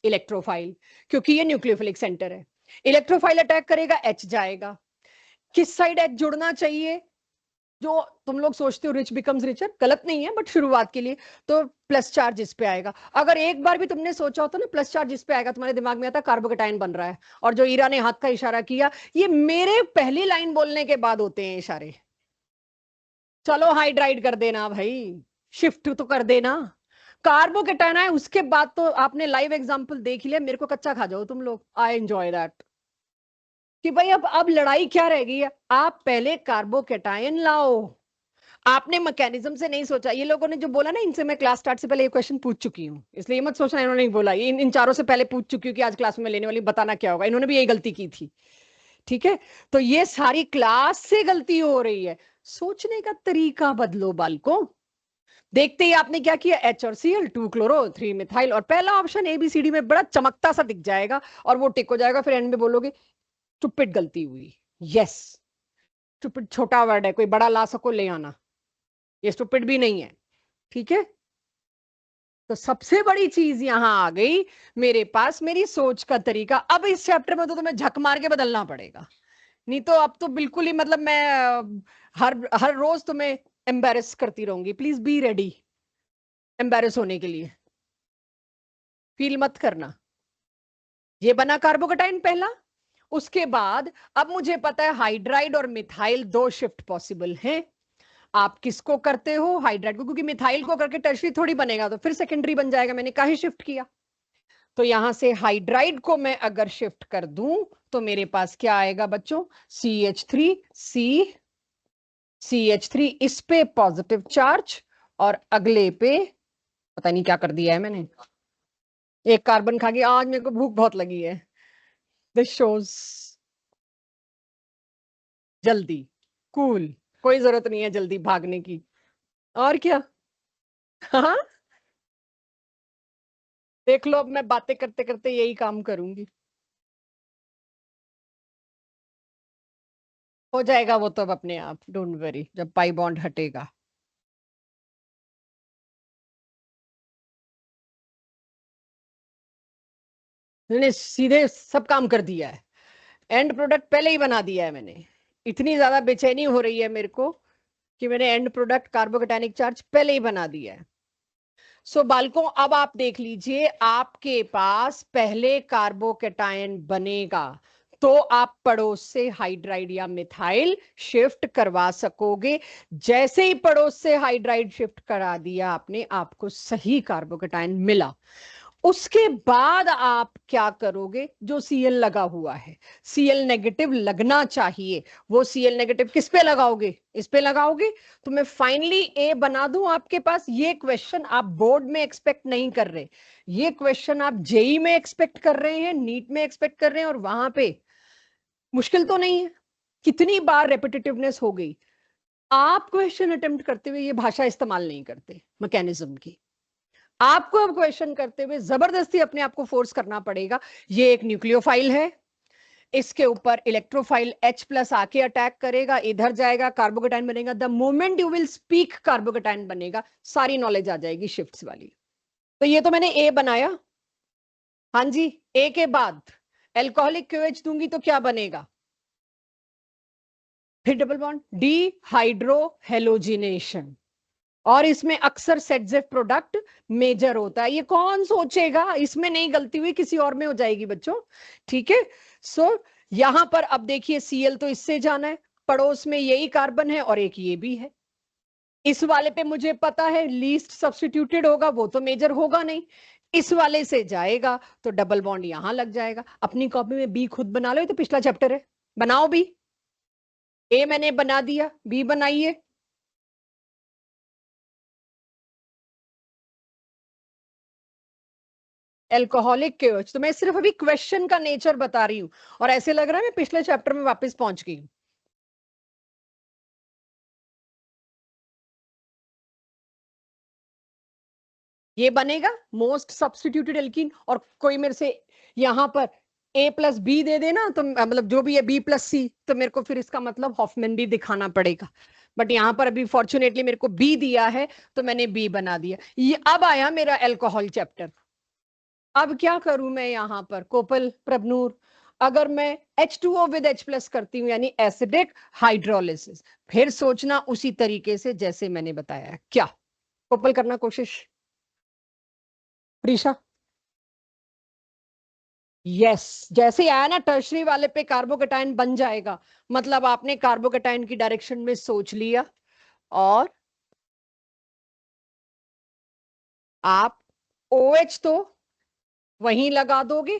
इलेक्ट्रोफाइल, क्योंकि ये न्यूक्लियोफिलिक सेंटर है, इलेक्ट्रोफाइल अटैक करेगा H जाएगा, किस साइड H जुड़ना चाहिए, जो तुम लोग सोचते हो रिच बिकम्स रिचर, गलत नहीं है बट शुरुआत के लिए, तो प्लस चार्ज इस पे आएगा। अगर एक बार भी तुमने सोचा होता ना प्लस चार्ज इस पे आएगा, तुम्हारे दिमाग में आता कार्बोकेटाइन बन रहा है, और जो ईरा ने हाथ का इशारा किया ये मेरे पहली लाइन बोलने के बाद होते हैं इशारे। चलो हाइड्राइड कर देना भाई, शिफ्ट तो कर देना, कार्बोकेटाइन है उसके बाद तो आपने लाइव एग्जांपल देख लिया, मेरे को कच्चा खा जाओ तुम लोग, आई एंजॉय दैट। कि भाई अब लड़ाई क्या रह गई है, आप पहले कार्बोकेटाइन लाओ, आपने मैकेनिज्म से नहीं सोचा। ये लोगों ने जो बोला ना, इनसे मैं क्लास स्टार्ट से पहले ये क्वेश्चन पूछ चुकी हूँ, इसलिए मत सोचना इन्होंने नहीं बोला, इन चारों से पहले पूछ चुकी हूँ कि आज क्लास में लेने वाली बताना क्या होगा, इन्होंने भी यही गलती की थी। ठीक है, तो ये सारी क्लास से गलती हो रही है, सोचने का तरीका बदलो बालको। देखते ही आपने क्या किया, H और Cl, 2-chloro-3-methyl, और पहला ऑप्शन ABCD में बड़ा चमकता सा दिख जाएगा और वो टिक हो जाएगा, फिर एंड में बोलोगे स्टूपिड गलती हुई। यस, स्टूपिड छोटा वर्ड है, कोई बड़ा ला सको ले आना, ये स्टूपिड भी नहीं है। ठीक है, तो सबसे बड़ी चीज यहां आ गई मेरे पास, मेरी सोच का तरीका। अब इस चैप्टर में तो तुम्हें झक मार के बदलना पड़ेगा, नहीं तो अब तो बिल्कुल ही मतलब मैं हर हर रोज तुम्हें एम्बेरस करती रहूंगी। प्लीज बी रेडी एम्बेरस होने के लिए, फील मत करना। ये बना कार्बोकेटाइन पहला, उसके बाद अब मुझे पता है हाइड्राइड और मिथाइल दो शिफ्ट पॉसिबल हैं। आप किसको करते हो, हाइड्राइड को, क्योंकि मिथाइल को करके टर्शरी थोड़ी बनेगा, तो फिर सेकेंडरी बन जाएगा, मैंने काहे शिफ्ट किया। तो यहां से हाइड्राइड को मैं अगर शिफ्ट कर दूं तो मेरे पास क्या आएगा बच्चों, CH3 इस पे पॉजिटिव चार्ज, और अगले पे पता नहीं क्या कर दिया है मैंने, एक कार्बन खा गया, आज मेरे को भूख बहुत लगी है। दिस शोज जल्दी, कूल, कोई जरूरत नहीं है जल्दी भागने की, और क्या। हाँ, देख लो अब मैं बातें करते करते यही काम करूंगी, हो जाएगा वो तो अब अपने आप, डोंट वरी, जब पाई बॉन्ड हटेगा। मैंने सीधे सब काम कर दिया है, एंड प्रोडक्ट पहले ही बना दिया है मैंने, इतनी ज्यादा बेचैनी हो रही है मेरे को कि मैंने एंड प्रोडक्ट कार्बोकेटानिक चार्ज पहले ही बना दिया है। सो बालकों अब आप देख लीजिए, आपके पास पहले कार्बोकेटायन बनेगा तो आप पड़ोस से हाइड्राइड या मिथाइल शिफ्ट करवा सकोगे। जैसे ही पड़ोस से हाइड्राइड शिफ्ट करा दिया आपने, आपको सही कार्बोकेटायन मिला, उसके बाद आप क्या करोगे, जो Cl लगा हुआ है, Cl नेगेटिव लगना चाहिए, वो Cl नेगेटिव किस पे लगाओगे, इस पे लगाओगे। तो मैं फाइनली ए बना दूं आपके पास। ये क्वेश्चन आप बोर्ड में एक्सपेक्ट नहीं कर रहे, ये क्वेश्चन आप जेई में एक्सपेक्ट कर रहे हैं, नीट में एक्सपेक्ट कर रहे हैं, और वहां पे मुश्किल तो नहीं है, कितनी बार रेपिटेटिवनेस हो गई। आप क्वेश्चन अटेम्प्ट करते हुए ये भाषा इस्तेमाल नहीं करते मैकेनिज्म की, आपको अब क्वेश्चन करते हुए जबरदस्ती अपने आप को फोर्स करना पड़ेगा। ये एक न्यूक्लियोफाइल है, इसके ऊपर इलेक्ट्रोफाइल H+ आके अटैक करेगा, इधर जाएगा, कार्बोकेटाइन बनेगा। The moment you will speak carbocation बनेगा, सारी नॉलेज आ जाएगी शिफ्ट्स वाली। तो ये तो मैंने ए बनाया। हाँ जी, ए के बाद एल्कोहलिक क्यूएच दूंगी तो क्या बनेगा? फिर डबल बॉन्ड, डी हाइड्रोहेलोजिनेशन। और इसमें अक्सर सेटजेफ प्रोडक्ट मेजर होता है। ये कौन सोचेगा, इसमें नहीं गलती हुई, किसी और में हो जाएगी बच्चों। ठीक है, सो यहां पर अब देखिए Cl तो इससे जाना है, पड़ोस में यही कार्बन है और एक ये भी है। इस वाले पे मुझे पता है लीस्ट सब्स्टिट्यूटेड होगा, वो तो मेजर होगा नहीं। इस वाले से जाएगा तो डबल बॉन्ड यहां लग जाएगा। अपनी कॉपी में बी खुद बना लो, ये तो पिछला चैप्टर है। बनाओ बी। ए मैंने बना दिया, बी बनाइए। एल्कोहलिक केओएच, तो मैं सिर्फ अभी क्वेश्चन का नेचर बता रही हूं, और ऐसे लग रहा है मैं पिछले चैप्टर में वापस पहुंच गई हूं। ये बनेगा मोस्ट सब्स्टिट्यूटेड एल्कीन। और कोई मेरे से यहां पर A+B दे देना, तो मतलब जो भी है B+C, तो मेरे को फिर इसका मतलब हॉफमैन भी दिखाना पड़ेगा। बट यहां पर अभी फॉर्चुनेटली मेरे को B दिया है, तो मैंने B बना दिया। ये अब आया मेरा एल्कोहल चैप्टर। अब क्या करूं मैं यहां पर कोपल प्रभनूर? अगर मैं H2O विद H+ करती हूं, यानी एसिडिक हाइड्रोलिसिस, फिर सोचना उसी तरीके से जैसे मैंने बताया। क्या कोपल करना कोशिश? प्रीशा? यस, जैसे ही आया ना टर्शरी वाले पे कार्बोकेटाइन बन जाएगा, मतलब आपने कार्बोकेटाइन की डायरेक्शन में सोच लिया, और आप OH तो वहीं लगा दोगे।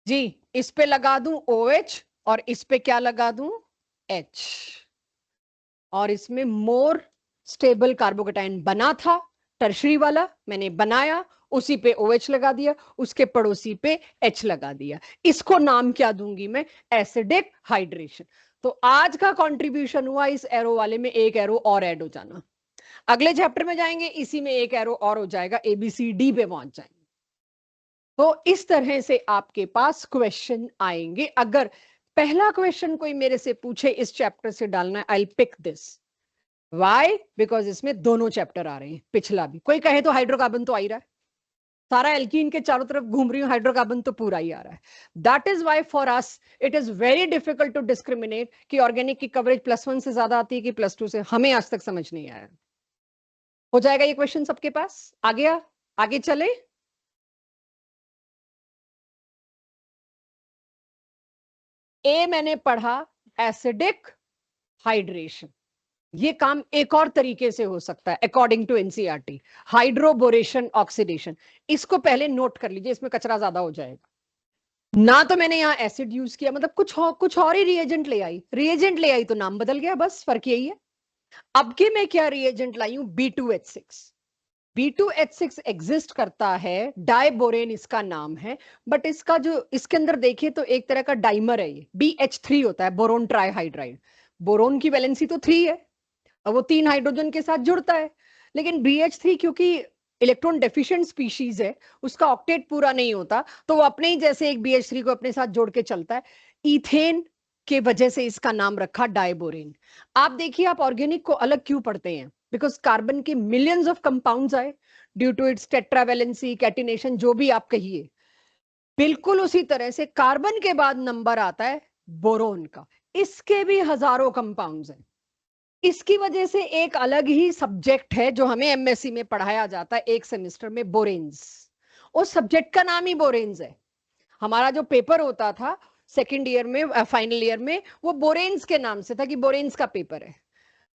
जी, इस पे लगा दूं OH, और इस पे क्या लगा दूं? H। और इसमें मोर स्टेबल कार्बोकेटाइन बना था, टर्शरी वाला मैंने बनाया, उसी पे OH लगा दिया, उसके पड़ोसी पे H लगा दिया। इसको नाम क्या दूंगी मैं? Acidic hydration. तो आज का कंट्रीब्यूशन हुआ, इस एरो वाले में एक एरो और ऐड हो जाना। अगले चैप्टर में जाएंगे, इसी में एक एरो और हो जाएगा, ABCD पे पहुंच जाएंगे। तो इस तरह से आपके पास क्वेश्चन आएंगे। अगर पहला क्वेश्चन कोई मेरे से पूछे इस चैप्टर से डालना है, I pick this. Why? Because इसमें दोनों चैप्टर आ रहे हैं, पिछला भी। कोई कहे तो हाइड्रोकार्बन तो आ ही रहा है, सारा एल्कीन के चारों तरफ घूम रही हूँ, हाइड्रोकार्बन तो पूरा ही आ रहा है। That is why for us it is very difficult to discriminate कि ऑर्गेनिक की कवरेज +1 से ज्यादा आती है कि +2 से। हमें आज तक समझ नहीं आया। हो जाएगा ये क्वेश्चन सबके पास? आ गया? आगे चले। ए मैंने पढ़ा एसिडिक हाइड्रेशन। ये काम एक और तरीके से हो सकता है according to NCERT, hydroboration oxidation. इसको पहले नोट कर लीजिए, इसमें कचरा ज्यादा हो जाएगा ना। तो मैंने यहाँ एसिड यूज किया, मतलब कुछ और ही रिएजेंट ले आई। रिएजेंट ले आई तो नाम बदल गया, बस फर्क यही है। अब के मैं क्या रिएजेंट लाई हूं? B2H6। B2H6 एग्जिस्ट करता है, डाइबोरेन इसका नाम है। बट इसका जो इसके अंदर देखिए तो एक तरह का डाइमर है, ये BH3 होता है, बोरोन ट्राइहाइड्राइड। बोरोन की वैलेंसी तो 3 है, अब वो 3 हाइड्रोजन के साथ जुड़ता है। लेकिन BH3 क्योंकि इलेक्ट्रॉन डेफिशिएंट स्पीशीज है, उसका ऑक्टेट पूरा नहीं होता, तो वो अपने ही जैसे एक BH3 को अपने साथ जोड़ के चलता है। इथेन के वजह से इसका नाम रखा डाइबोरेन। आप देखिए, आप ऑर्गेनिक को अलग क्यों पढ़ते हैं? बिकॉज कार्बन के मिलियंस ऑफ कंपाउंड्स आए due to its tetravalency, catenation, जो भी आप कहिए। बिल्कुल उसी तरह से कार्बन के बाद नंबर आता है बोरोन का। इसके भी हजारों कंपाउंड्स हैं। इसकी वजह से एक अलग ही सब्जेक्ट है जो हमें MSc में पढ़ाया जाता है एक सेमेस्टर में, बोरेन्स। उस सब्जेक्ट का नाम ही बोरेन्स है। हमारा जो पेपर होता था सेकेंड ईयर में, फाइनल ईयर में, वो बोरेन्स के नाम से था कि बोरेन्स का पेपर है।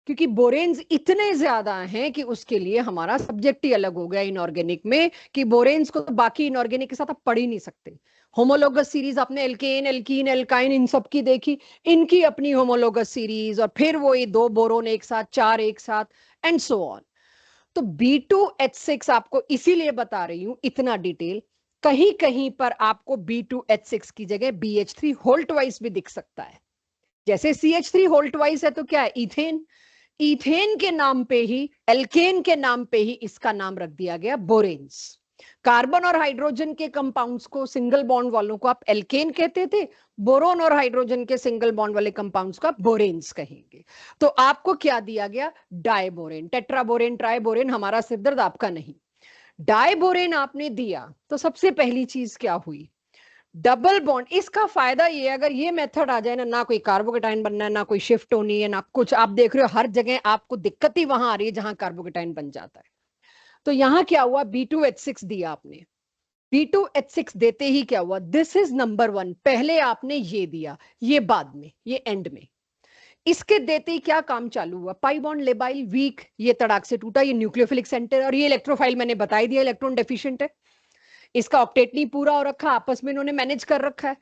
क्योंकि बोरेन्स इतने ज्यादा हैं कि उसके लिए हमारा सब्जेक्ट ही अलग हो गया इनऑर्गेनिक में, कि बोरेन्स को तो बाकी इनऑर्गेनिक के साथ आप पढ़ ही नहीं सकते। होमोलोगस सीरीज आपने एल्केन, एल्कीन, एल्काइन इन सब की देखी, इनकी अपनी होमोलोगस सीरीज, और फिर वो ये 2 बोरोन एक साथ, 4 एक साथ, एंड सो ऑन। तो B2H6 आपको इसीलिए बता रही हूं इतना डिटेल। कहीं कहीं पर आपको B2H6 की जगह BH3 होल्ट वाइज भी दिख सकता है। जैसे CH3 होल्ट वाइज है तो क्या है? इथेन। इथेन के नाम पे ही, एल्केन के नाम पे ही इसका नाम रख दिया गया बोरेन्स। कार्बन और हाइड्रोजन के कंपाउंड्स को, सिंगल बॉन्ड वालों को आप एल्केन कहते थे, बोरोन और हाइड्रोजन के सिंगल बॉन्ड वाले कंपाउंड्स को आप बोरेन्स कहेंगे। तो आपको क्या दिया गया? डाइबोरेन, टेट्राबोरेन, ट्राइबोरेन, हमारा सिरदर्द आपका नहीं। डाइबोरेन आपने दिया तो सबसे पहली चीज क्या हुई? Double bond. इसका फायदा ये, अगर ये मेथड आ जाए ना कोई कार्बोकेटाइन बनना है, ना कोई शिफ्ट होनी है, ना कुछ। आप देख रहे हो हर जगह आपको दिक्कत ही वहां आ रही है जहां कार्बोकेटाइन बन जाता है। तो यहां क्या हुआ? B2H6 दिया आपने। B2H6 देते ही क्या हुआ? This is number 1। पहले आपने ये दिया, ये बाद में, ये एंड में। इसके देते ही क्या काम चालू हुआ? पाई बॉन्ड लेबाइल वीक, ये तड़ाक से टूटा, ये न्यूक्लियोफिलिक सेंटर, और ये इलेक्ट्रोफाइल मैंने बता ही दिया इलेक्ट्रॉन डेफिशिएंट है। इसका ऑक्टेट नहीं पूरा हो रखा, आपस में इन्होंने मैनेज कर रखा है।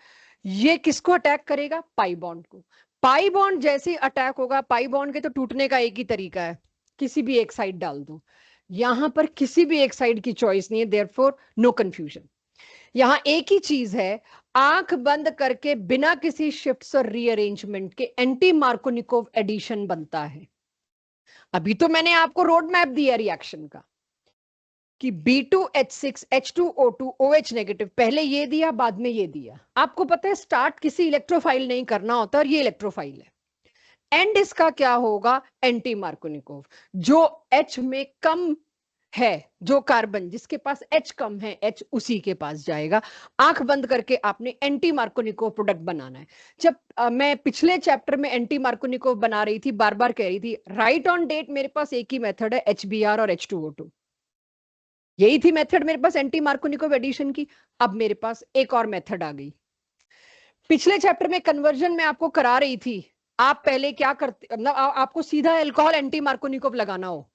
ये किसको अटैक करेगा? पाई बॉन्ड को। पाई बॉन्ड जैसे अटैक होगा, पाई बॉन्ड के तो टूटने का एक ही तरीका है, किसी भी एक साइड डाल दो। यहां पर किसी भी एक साइड की चॉइस नहीं है, देयरफॉर नो कंफ्यूजन। यहां एक ही चीज है, आंख बंद करके बिना किसी शिफ्ट्स और रीअरेंजमेंट के एंटी मार्कोनिकोव एडिशन बनता है। अभी तो मैंने आपको रोड मैप दिया रिएक्शन का कि B2H6 H2O2 OH नेगेटिव, पहले ये दिया बाद में ये दिया। आपको पता है स्टार्ट किसी इलेक्ट्रोफाइल नहीं करना होता, और ये इलेक्ट्रोफाइल है। एंड इसका क्या होगा? Anti Markovnikov. जो H में कम है, जो कार्बन जिसके पास H कम है, H उसी के पास जाएगा। आंख बंद करके आपने एंटी मार्कोनिकोव प्रोडक्ट बनाना है। जब मैं पिछले चैप्टर में एंटी मार्कोनिकोव बना रही थी, बार बार कह रही थी राइट ऑन डेट मेरे पास एक ही मेथड है, HBr और H2O2। यही थी मेथड मेरे पास एंटी मार्कोनिकोव एडिशन की। अब मेरे पास एक और मेथड आ गई। पिछले चैप्टर में कन्वर्जन में आपको करा रही थी, आप पहले क्या करते, मतलब आपको सीधा अल्कोहल एंटी मार्कोनिकोव लगाना हो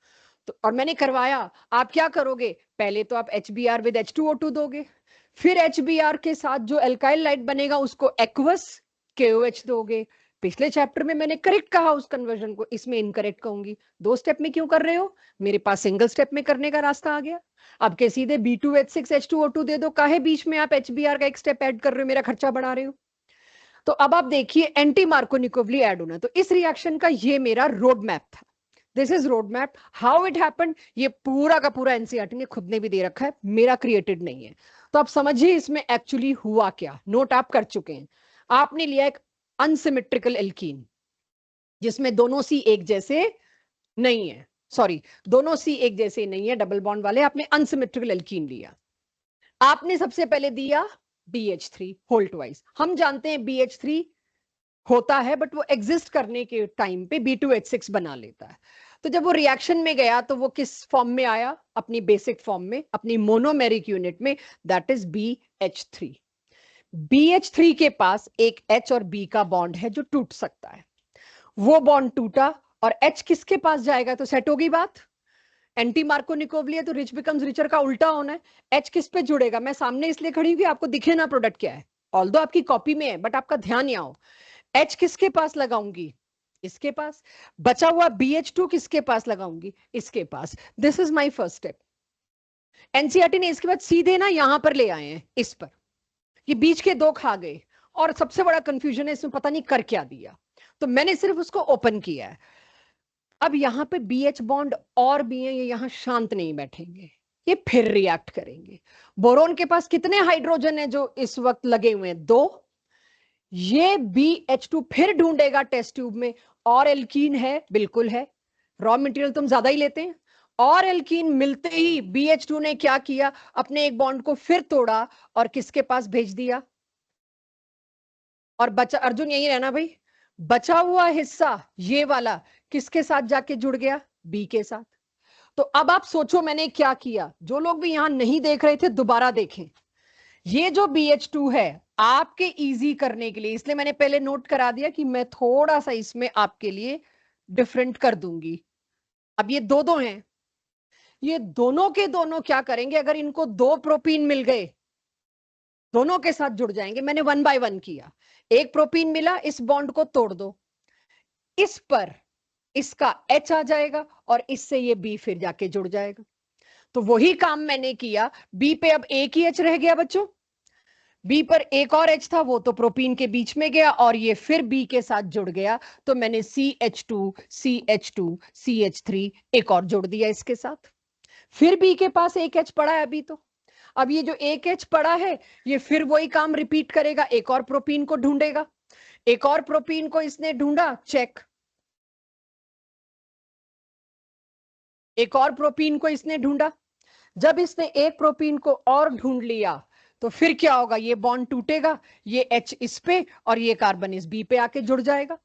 तो, और मैंने करवाया, आप क्या करोगे? पहले तो आप HBr विद H2O2 दोगे, फिर HBr के साथ जो एल्काइल लाइट बनेगा उसको एक्वस KOH दोगे। पिछले चैप्टर में मैंने करेक्ट कहा उस कन्वर्जन को, इसमें इनकरेक्ट कहूंगी। 2 स्टेप में क्यों कर रहे हो? मेरे पास सिंगल स्टेप में करने का रास्ता आ गया। अब के सीधे B2H6 H2O2 दे दो, काहे बीच में आप HBr का एक स्टेप ऐड कर रहे हो, मेरा खर्चा बढ़ा रहे हो। तो अब आप देखिए एंटी मार्कोनिकोवली ऐड होना। तो इस रिएक्शन का ये मेरा रोड मैप था। This is road map, how it happened. ये पूरा का पूरा एनसीईआरटी ने खुद ने भी दे रखा है, मेरा क्रिएटेड नहीं है। तो आप समझिए इसमें एक्चुअली हुआ क्या। नोट आप कर चुके हैं। आपने लिया एक अनसिमेट्रिकल एल्कीन जिसमें दोनों सी एक जैसे नहीं है, सॉरी दोनों सी एक जैसे नहीं है, डबल बॉन्ड वाले। आपने अनसिमेट्रिकल एल्कीन लिया। आपने सबसे पहले दिया BH3 होल्ट वाइज। हम जानते हैं BH3 होता है, बट वो एग्जिस्ट करने के टाइम पे B2H6 बना लेता है। तो जब वो रिएक्शन में गया तो वो किस फॉर्म में आया? अपनी बेसिक फॉर्म में, अपनी मोनोमेरिक यूनिट में, दैट इज BH3। BH3 के पास एक H और B का बॉन्ड है जो टूट सकता है। वो बॉन्ड टूटा और H किसके पास जाएगा? तो सेट होगी बात। एंटी मार्कोनिकोवली है तो रिच बिकम्स रिचर का उल्टा होना है। H किस पे जुड़ेगा? मैं सामने इसलिए खड़ी हुई आपको दिखे ना प्रोडक्ट क्या है, ऑल्दो आपकी कॉपी में है, बट आपका ध्यान यहाँ हो। H किसके पास लगाऊंगी? इसके पास। बचा हुआ BH2 किसके पास लगाऊंगी? इसके पास। This is my first step. NCERT ने इसके बाद सीधे ना यहां पर ले आए हैं, इस पर। ये बीच के 2 खा गए, और सबसे बड़ा कंफ्यूजन है इसमें, पता नहीं कर क्या दिया। तो मैंने सिर्फ उसको ओपन किया है। अब यहाँ पे BH बॉन्ड और भी है, ये यहाँ शांत नहीं बैठेंगे, ये फिर रिएक्ट करेंगे। बोरोन के पास कितने हाइड्रोजन है जो इस वक्त लगे हुए हैं? 2। ये BH2 फिर ढूंढेगा टेस्ट ट्यूब में, और एल्कीन है, बिल्कुल है। रॉ मटेरियल तुम ज्यादा ही लेते हैं। और एल्कीन मिलते ही BH2 ने क्या किया? अपने एक बॉन्ड को फिर तोड़ा और किसके पास भेज दिया? और बचा, अर्जुन यही रहना भाई, बचा हुआ हिस्सा ये वाला किसके साथ जाके जुड़ गया? B के साथ। तो अब आप सोचो मैंने क्या किया। जो लोग भी यहां नहीं देख रहे थे दोबारा देखें। ये जो BH2 है, आपके इजी करने के लिए, इसलिए मैंने पहले नोट करा दिया कि मैं थोड़ा सा इसमें आपके लिए डिफरेंट कर दूंगी। अब ये दो दो हैं, ये दोनों के दोनों क्या करेंगे? अगर इनको 2 प्रोपीन मिल गए, दोनों के साथ जुड़ जाएंगे। मैंने 1 बाय 1 किया। एक प्रोपीन मिला, इस बॉन्ड को तोड़ दो, इस पर इसका H आ जाएगा और इससे ये B फिर जाके जुड़ जाएगा। तो वही काम मैंने किया। B पे अब एक ही H रह गया बच्चों, B पर एक और H था, वो तो प्रोपीन के बीच में गया और ये फिर B के साथ जुड़ गया। तो मैंने CH2 CH2 CH3 एक और जोड़ दिया इसके साथ। फिर B के पास एक H पड़ा है अभी। तो अब ये जो एक H पड़ा है ये फिर वही काम रिपीट करेगा, एक और प्रोपीन को ढूंढेगा, एक और प्रोपीन को इसने ढूंढा, चेक, एक और प्रोपीन को इसने ढूंढा। जब इसने एक प्रोपीन को और ढूंढ लिया तो फिर क्या होगा, ये बॉन्ड टूटेगा, ये H इस पे और ये कार्बन इस बी पे आके जुड़ जाएगा।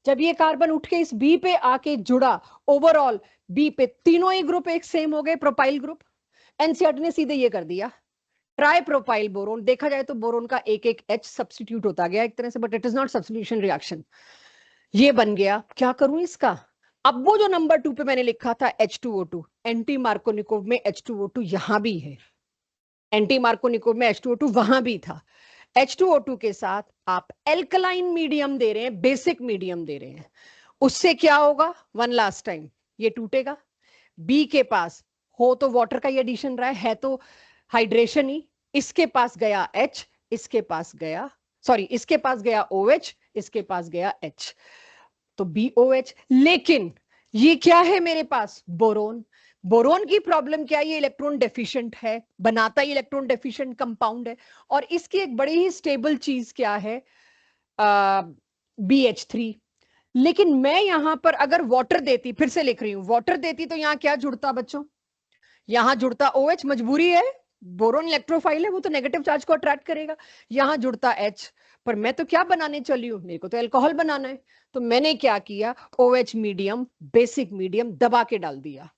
जब ये कार्बन उठ के इस बी पे आके जुड़ा, ओवरऑल बी पे तीनों ही ग्रुप एक सेम हो गए, प्रोपाइल ग्रुप। एनसीईआरटी ने सीधे ये कर दिया, ट्राई प्रोपाइल बोरोन। देखा जाए तो बोरोन का एक एक H सब्स्टिट्यूट होता गया एक तरह से, but it is not substitution reaction. ये बन गया, क्या करूं इसका? अब वो जो नंबर 2 पे मैंने लिखा था H2O2, एंटी मार्कोनिकोव में H2O2 यहां भी है, एंटी मार्कोनिकोव में H2O2 वहां भी था। H2O2 के साथ आप एल्कलाइन मीडियम दे रहे हैं, बेसिक मीडियम दे रहे हैं, उससे क्या होगा, वन लास्ट टाइम, ये टूटेगा। बी के पास हो तो वाटर का ही एडिशन रहा है तो हाइड्रेशन ही, इसके पास गया H, इसके पास गया, सॉरी इसके पास गया OH, इसके पास गया H, तो BOH। लेकिन ये क्या है मेरे पास, बोरोन। बोरोन की प्रॉब्लम क्या है, ये इलेक्ट्रॉन डेफिशिएंट है, बनाता ही इलेक्ट्रॉन डेफिशिएंट कंपाउंड है, और इसकी एक बड़ी ही स्टेबल चीज क्या है, BH3। लेकिन मैं यहां पर अगर वाटर देती, फिर से लिख रही हूं, वाटर देती तो यहां क्या जुड़ता बच्चों, यहां जुड़ता OH, मजबूरी है, बोरोन इलेक्ट्रोफाइल है, वो तो नेगेटिव चार्ज को अट्रैक्ट करेगा, यहां जुड़ता H। पर मैं तो क्या बनाने चली हूं, मेरे को तो अल्कोहल बनाना है, तो मैंने क्या किया, OH मीडियम, बेसिक मीडियम दबा के डाल दिया,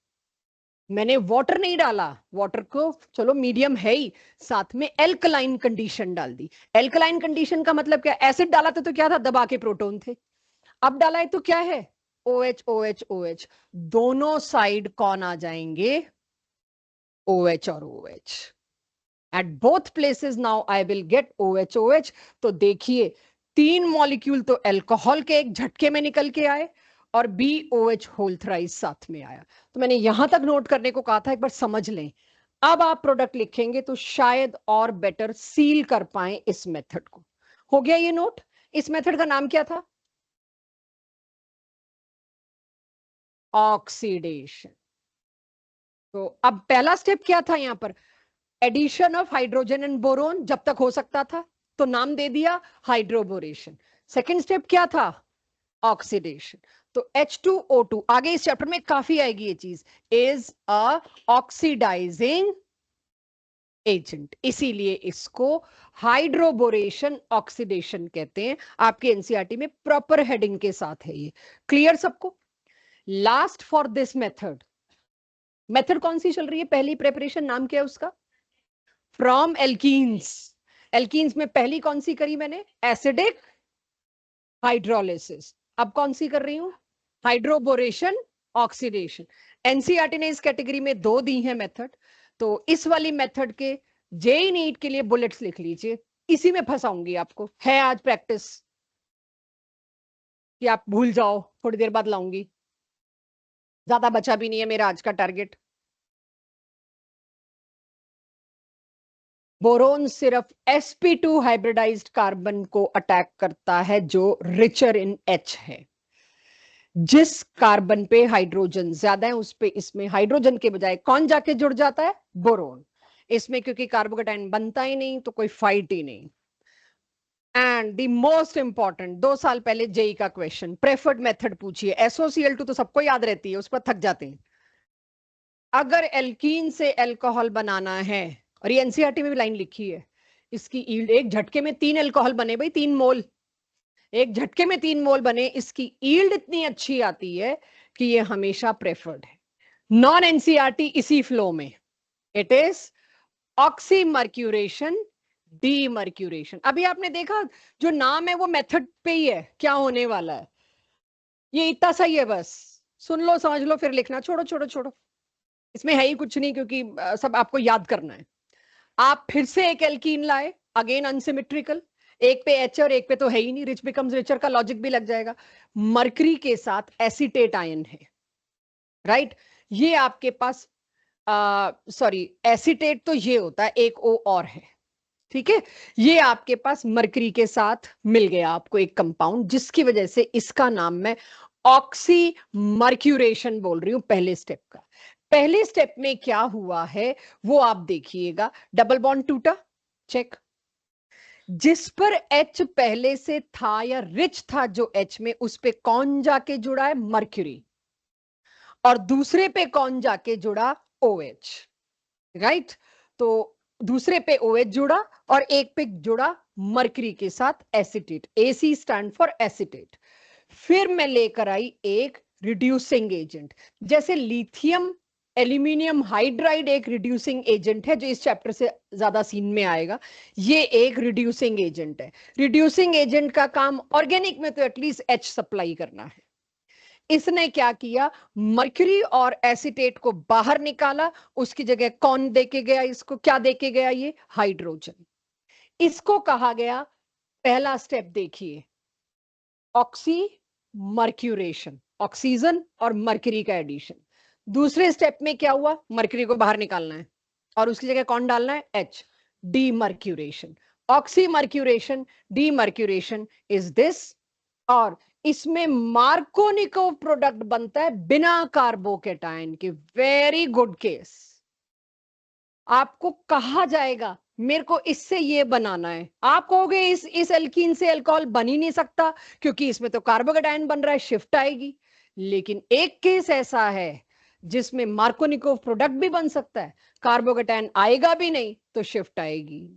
मैंने वाटर नहीं डाला, वाटर को चलो मीडियम है ही, साथ में एल्कलाइन कंडीशन डाल दी। एल्कलाइन कंडीशन का मतलब क्या, एसिड डाला तो क्या था, दबा के प्रोटॉन थे, अब डाला है तो क्या है, OH OH OH, दोनों साइड कौन आ जाएंगे, OH और OH। At both places now I will get OH OH। तो देखिए 3 मॉलिक्यूल तो अल्कोहल के एक झटके में निकल के आए, और BOH होल थ्राइस साथ में आया। तो मैंने यहां तक नोट करने को कहा था, एक बार समझ लें। अब आप प्रोडक्ट लिखेंगे तो शायद और बेटर सील कर पाए इस मेथड को। हो गया ये नोट? इस मेथड का नाम क्या था, ऑक्सीडेशन। तो अब पहला स्टेप क्या था यहां पर, addition of hydrogen and boron, जब तक हो सकता था, तो नाम दे दिया हाइड्रोबोरेशन। सेकेंड स्टेप क्या था, ऑक्सीडेशन। तो H2O2 आगे इस चैप्टर में काफी आएगी ये चीज, इज अ ऑक्सीडाइजिंग एजेंट, इसीलिए इसको हाइड्रोबोरेशन ऑक्सीडेशन कहते हैं। आपके एनसीईआरटी में प्रॉपर हेडिंग के साथ है ये, क्लियर सबको? Last for this method, method कौन सी चल रही है, पहली प्रेपरेशन नाम क्या है उसका, फ्रॉम एल्कीन्स। एल्कीन्स में पहली कौन सी करी मैंने, एसिडिक हाइड्रोलिसिस। अब कौन सी कर रही हूं, हाइड्रोबोरेशन ऑक्सीडेशन। एनसीईआरटी ने इस कैटेगरी में 2 दी हैं मेथड, तो इस वाली मेथड के जेई नीट के लिए बुलेट्स लिख लीजिए, इसी में फंसाऊंगी आपको, है आज प्रैक्टिस कि आप भूल जाओ, थोड़ी देर बाद लाऊंगी, ज्यादा बचा भी नहीं है मेरा आज का टारगेट। बोरोन सिर्फ sp2 हाइब्रिडाइज्ड कार्बन को अटैक करता है जो रिचर इन H है। जिस कार्बन पे हाइड्रोजन ज्यादा है उस पे इसमें हाइड्रोजन के बजाय कौन जाके जुड़ जाता है, बोरोन। इसमें क्योंकि कार्बोकेटाइन बनता ही नहीं तो कोई फाइट ही नहीं। एंड द मोस्ट इंपॉर्टेंट, 2 साल पहले जेई का क्वेश्चन, प्रेफर्ड मेथड पूछिए, SOCl2 तो सबको याद रहती है, उस पर थक जाते हैं। अगर एल्कीन से अल्कोहल बनाना है, और ये एनसीईआरटी में भी लाइन लिखी है, इसकी ईल्ड, एक झटके में 3 अल्कोहल बने भाई, 3 मोल, एक झटके में 3 मोल बने, इसकी ईल्ड इतनी अच्छी आती है कि ये हमेशा प्रेफर्ड है। नॉन एनसीईआरटी इसी फ्लो में, इट इज ऑक्सीमर्क्यूरेशन डीमर्क्यूरेशन। अभी आपने देखा जो नाम है वो मेथड पे ही है, क्या होने वाला है ये इतना सही है, बस सुन लो समझ लो फिर लिखना, छोड़ो छोड़ो छोड़ो, इसमें है ही कुछ नहीं, क्योंकि सब आपको याद करना है। आप फिर से एक एल्कीन लाए, अगेन अनसिमेट्रिकल, एक पे H और एक पे तो है ही नहीं, रिच बिकम्स रिचर का लॉजिक भी लग जाएगा। मरकरी के साथ एसीटेट आयन है, राइट? ये आपके पास सॉरी एसीटेट तो ये होता है, एक O और है, ठीक है? ये आपके पास मरकरी के साथ मिल गया आपको एक कंपाउंड, जिसकी वजह से इसका नाम मैं ऑक्सी मर्क्यूरेशन बोल रही हूं, पहले स्टेप का। पहले स्टेप में क्या हुआ है वो आप देखिएगा। डबल बॉन्ड टूटा, चेक। जिस पर H पहले से था या रिच था जो H में, उस पे कौन जाके जुड़ा है? मर्क्यूरी। और दूसरे पे कौन जाके जुड़ा? OH, right. तो दूसरे पे OH जुड़ा और एक पे जुड़ा मर्क्यूरी के साथ acetate. AC stand for acetate. फिर मैं लेकर आई एक रिड्यूसिंग एजेंट। जैसे लिथियम एल्यूमिनियम हाइड्राइड एक रिड्यूसिंग एजेंट है जो इस चैप्टर से ज्यादा सीन में आएगा, ये एक रिड्यूसिंग एजेंट है। रिड्यूसिंग एजेंट का काम ऑर्गेनिक में तो एटलीस्ट H सप्लाई करना है। इसने क्या किया? मर्क्यूरी और एसिटेट को बाहर निकाला, उसकी जगह कौन देके गया? इसको क्या देके गया? ये हाइड्रोजन। इसको कहा गया, पहला स्टेप देखिए, ऑक्सी मर्क्यूरेशन, ऑक्सीजन और मर्क्यूरी का एडिशन। दूसरे स्टेप में क्या हुआ? मर्क्यूरी को बाहर निकालना है और उसकी जगह कौन डालना है? H, demercuration. Oxy mercuration, demercuration is this. और इसमें मार्कोनिकोव प्रोडक्ट बनता है बिना कार्बोकेटायन के। Very good case. आपको कहा जाएगा मेरे को इससे ये बनाना है, आप कहोगे इस एल्कीन से अल्कोहल बन ही नहीं सकता क्योंकि इसमें तो कार्बोकेटायन बन रहा है, शिफ्ट आएगी। लेकिन एक केस ऐसा है जिसमें मार्कोनिकोव प्रोडक्ट भी बन सकता है, कार्बोकेटायन आएगा भी नहीं तो शिफ्ट आएगी।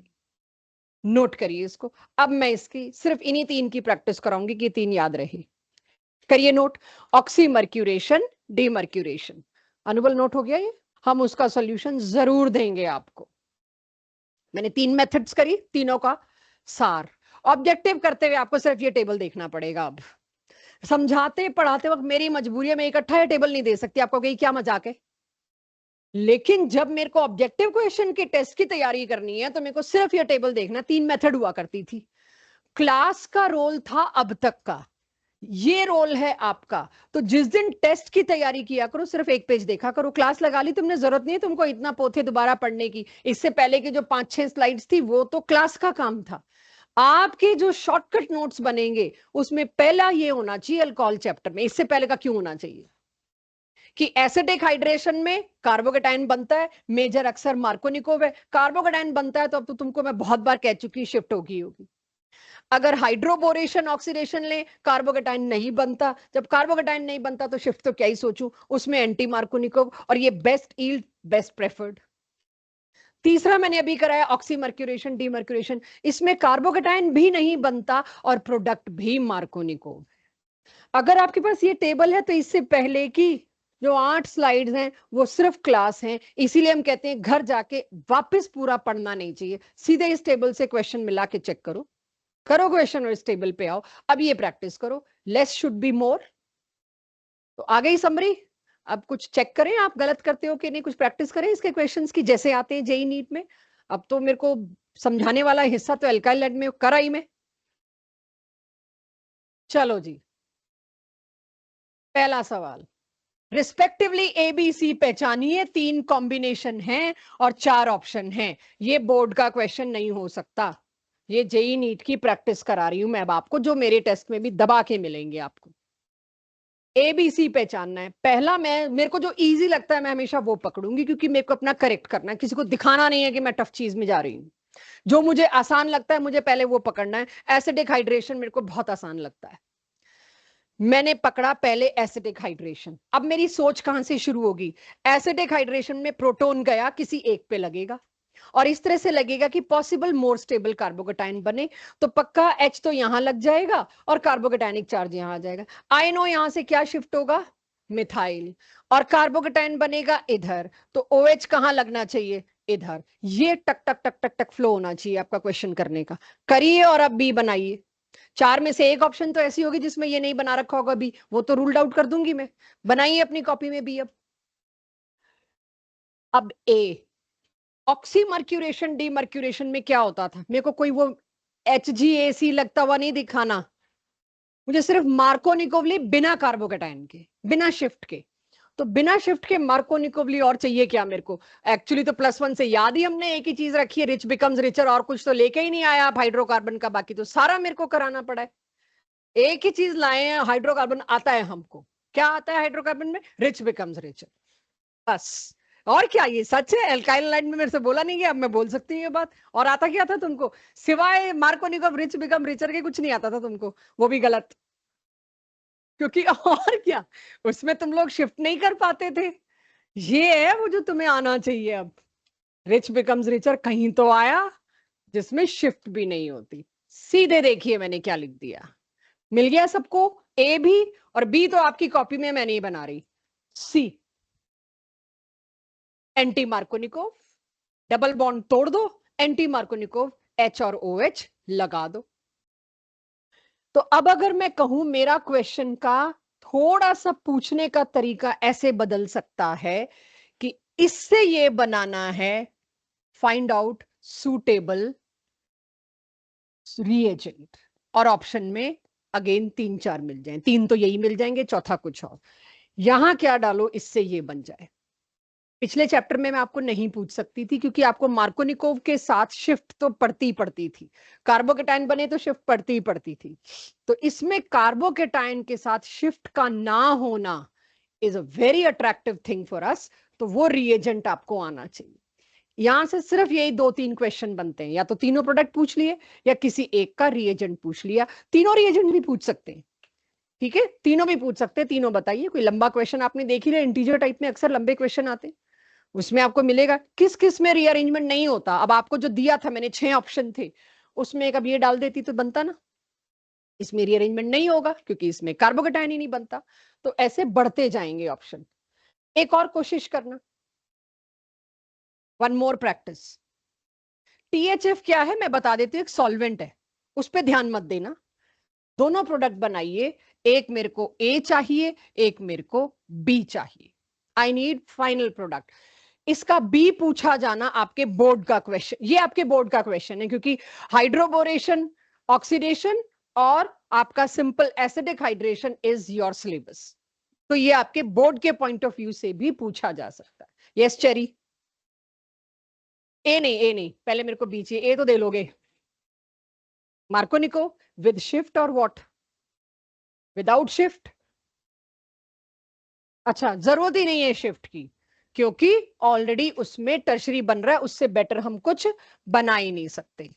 नोट करिए इसको। अब मैं इसकी सिर्फ इन्हीं तीन की प्रैक्टिस कराऊंगी कि तीन याद रहे। करिए नोट, ऑक्सी मर्क्यूरेशन, डीमर्क्यूरेशन। अनुबल नोट हो गया ये? हम उसका सॉल्यूशन जरूर देंगे आपको। मैंने 3 मेथड्स करी, तीनों का सार। ऑब्जेक्टिव करते हुए आपको सिर्फ ये टेबल देखना पड़ेगा। अब समझाते पढ़ाते वक्त मेरी मजबूरी है, मैं इकट्ठा ये टेबल नहीं दे सकती आपको, कहीं क्या मजाक है। लेकिन जब मेरे को ऑब्जेक्टिव क्वेश्चन के टेस्ट की तैयारी करनी है तो मेरे को सिर्फ ये टेबल देखना। 3 मेथड हुआ करती थी। क्लास का रोल था अब तक का, ये रोल है आपका। तो जिस दिन टेस्ट की तैयारी किया करो सिर्फ एक पेज देखा करो। क्लास लगा ली तुमने, जरूरत नहीं है तुमको इतना पोथे दोबारा पढ़ने की। इससे पहले की जो 5-6 स्लाइड्स थी वो तो क्लास का काम था। आपके जो शॉर्टकट नोट्स बनेंगे उसमें पहला ये होना चाहिए अल्कोहल चैप्टर में। इससे पहले का क्यों होना चाहिए कि एसिडिक हाइड्रेशन में कार्बोकेटायन बनता है, मेजर अक्सर मार्कोनिकोव है। कार्बोकेटायन बनता है तो अब तो तुमको मैं बहुत बार कह चुकी, शिफ्ट होगी। अगर हाइड्रोबोरेशन ऑक्सीडेशन ले, कार्बोकेटायन नहीं बनता। जब कार्बोकेटायन नहीं बनता तो शिफ्ट तो क्या ही सोचूं, उसमें एंटी मार्कोनिकोव और ये बेस्ट ईल्ड, बेस्ट प्रेफर्ड। तीसरा मैंने अभी कराया ऑक्सी मर्क्यूरेशन, डीमर्क्यूरेशन। इसमें कार्बोकेटायन भी नहीं बनता और प्रोडक्ट भी मार्कोनिकोव। अगर आपके पास ये टेबल है तो इससे पहले की जो 8 स्लाइड्स हैं वो सिर्फ क्लास हैं। इसीलिए हम कहते हैं घर जाके वापस पूरा पढ़ना नहीं चाहिए, सीधे इस टेबल से क्वेश्चन मिला के चेक करो, करो क्वेश्चन और इस टेबल पे आओ। अब ये प्रैक्टिस करो, लेस शुड बी मोर। तो आ गई समरी। अब कुछ चेक करें आप गलत करते हो कि नहीं, कुछ प्रैक्टिस करें इसके क्वेश्चंस की जैसे आते हैं जेई नीट में। अब तो मेरे को समझाने वाला हिस्सा तो एल्काइल लेड में कराई में। चलो जी, पहला सवाल, रिस्पेक्टिवली ए बी सी पहचानिए। 3 कॉम्बिनेशन हैं और 4 ऑप्शन हैं। ये बोर्ड का क्वेश्चन नहीं हो सकता। ये जेई नीट की प्रैक्टिस करा रही हूं मैं अब आपको, जो मेरे टेस्ट में भी दबा के मिलेंगे आपको। एबीसी पहचानना है। पहला, मेरे को जो इजी लगता है मैं हमेशा वो पकड़ूंगी क्योंकि मेरे को अपना करेक्ट करना है, किसी को दिखाना नहीं है कि मैं टफ चीज में जा रही हूँ। जो मुझे आसान लगता है मुझे पहले वो पकड़ना है। एसिडिक हाइड्रेशन मेरे को बहुत आसान लगता है, मैंने पकड़ा पहले एसिडिक हाइड्रेशन। अब मेरी सोच कहां से शुरू होगी? एसिडिक हाइड्रेशन में प्रोटॉन गया किसी एक पे लगेगा और इस तरह से लगेगा कि पॉसिबल मोर स्टेबल कार्बोकेटाइन बने। तो पक्का H तो यहां लग जाएगा और कार्बोकेटाइनिक चार्ज यहां आ जाएगा। आयनो यहां से क्या शिफ्ट होगा? मिथाइल। और कार्बोकेटाइन बनेगा इधर, तो OH कहां लगना चाहिए? इधर। ये टक टक टक टक टक फ्लो होना चाहिए आपका क्वेश्चन करने का। करिए और अब बी बनाइए। 4 में से एक ऑप्शन तो ऐसी होगी जिसमें ये नहीं बना रखा होगा बी, वो तो रूल्ड आउट कर दूंगी मैं। बनाइए अपनी कॉपी में बी। अब ए, ऑक्सी मर्क्यूरेशन डीमर्क्यूरेशन में क्या होता था? मेरे को कोई वो HgAc लगता हुआ नहीं दिखाना, मुझे सिर्फ मार्कोनिकोवली बिना कार्बोकेटाइन के, बिना शिफ्ट के। तो बिना शिफ्ट के मार्कोनिकोवली और चाहिए क्या मेरे को? एक्चुअली तो +1 से याद ही हमने एक ही चीज रखी है, रिच बिकम्स रिचर, और कुछ तो लेके ही नहीं आया आप हाइड्रोकार्बन का, बाकी तो सारा मेरे को कराना पड़ा है। एक ही चीज लाए हैं, हाइड्रोकार्बन आता है हमको। क्या आता है हाइड्रोकार्बन में? Rich becomes richer. बस, और क्या, ये सच है। एल्काइल हैलाइड में मेरे से बोला नहीं गया, अब मैं बोल सकती हूँ ये बात। और आता क्या था तुमको, सिवाय मार्कोनिकोव रिच बिकम रिचर के कुछ नहीं आता था तुमको, वो भी गलत। क्योंकि और क्या, उसमें तुम लोग शिफ्ट नहीं कर पाते थे। ये है वो जो तुम्हें आना चाहिए अब। रिच बिकम्स रिचर कहीं तो आया जिसमें शिफ्ट भी नहीं होती। सीधे देखिए मैंने क्या लिख दिया, मिल गया सबको। ए भी, और बी तो आपकी कॉपी में मैं नहीं बना रही। सी, एंटी मार्कोनिकोव, डबल बॉन्ड तोड़ दो, एंटी मार्कोनिकोव एच और ओ एच लगा दो। तो अब अगर मैं कहूं मेरा क्वेश्चन का थोड़ा सा पूछने का तरीका ऐसे बदल सकता है कि इससे ये बनाना है, फाइंड आउट सुटेबल रिएजेंट, और ऑप्शन में अगेन 3-4 मिल जाए, 3 तो यही मिल जाएंगे, चौथा कुछ और। यहां क्या डालो इससे ये बन जाए। पिछले चैप्टर में मैं आपको नहीं पूछ सकती थी क्योंकि आपको मार्कोनिकोव के साथ शिफ्ट तो पड़ती ही पड़ती थी, कार्बोकेटाइन बने तो शिफ्ट पड़ती ही पड़ती थी। तो इसमें कार्बोकेटाइन के साथ शिफ्ट का ना होना is a very attractive thing for us. तो वो रिएजेंट आपको आना चाहिए। यहां से सिर्फ यही 2-3 क्वेश्चन बनते हैं, या तो तीनों प्रोडक्ट पूछ लिए या किसी एक का रिएजेंट पूछ लिया। तीनों रिएजेंट भी पूछ सकते हैं, ठीक है, तीनों भी पूछ सकते हैं। तीनों बताइए। कोई लंबा क्वेश्चन आपने देख ही लिया, इंटीजर टाइप में अक्सर लंबे क्वेश्चन आते हैं, उसमें आपको मिलेगा किस किस में रीअरेंजमेंट नहीं होता। अब आपको जो दिया था मैंने 6 ऑप्शन थे, उसमें एक अब ये डाल देती तो बनता ना, इसमें रीअरेंजमेंट नहीं होगा क्योंकि इसमें कार्बोकेटाइन ही नहीं बनता। तो ऐसे बढ़ते जाएंगे ऑप्शन। एक और कोशिश करना, वन मोर प्रैक्टिस। टीएचएफ क्या है मैं बता देती हूँ, एक सॉल्वेंट है, उस पर ध्यान मत देना। दोनों प्रोडक्ट बनाइए, एक मेरे को ए चाहिए, एक मेरे को बी चाहिए। I need final product. इसका बी पूछा जाना आपके बोर्ड का क्वेश्चन, ये आपके बोर्ड का क्वेश्चन है क्योंकि हाइड्रोबोरेशन, ऑक्सीडेशन और आपका simple acidic hydration is your syllabus. तो ये आपके बोर्ड के पॉइंट ऑफ व्यू से भी पूछा जा सकता है। यस चेरी, ए नहीं, ए नहीं, पहले मेरे को बी चाहिए, ए तो दे लोगे। मार्कोनिको विद शिफ्ट और व्हाट, विदाउट शिफ्ट। अच्छा, जरूरत ही नहीं है शिफ्ट की क्योंकि ऑलरेडी उसमें टर्शरी बन रहा है, उससे बेटर हम कुछ बना ही नहीं सकते।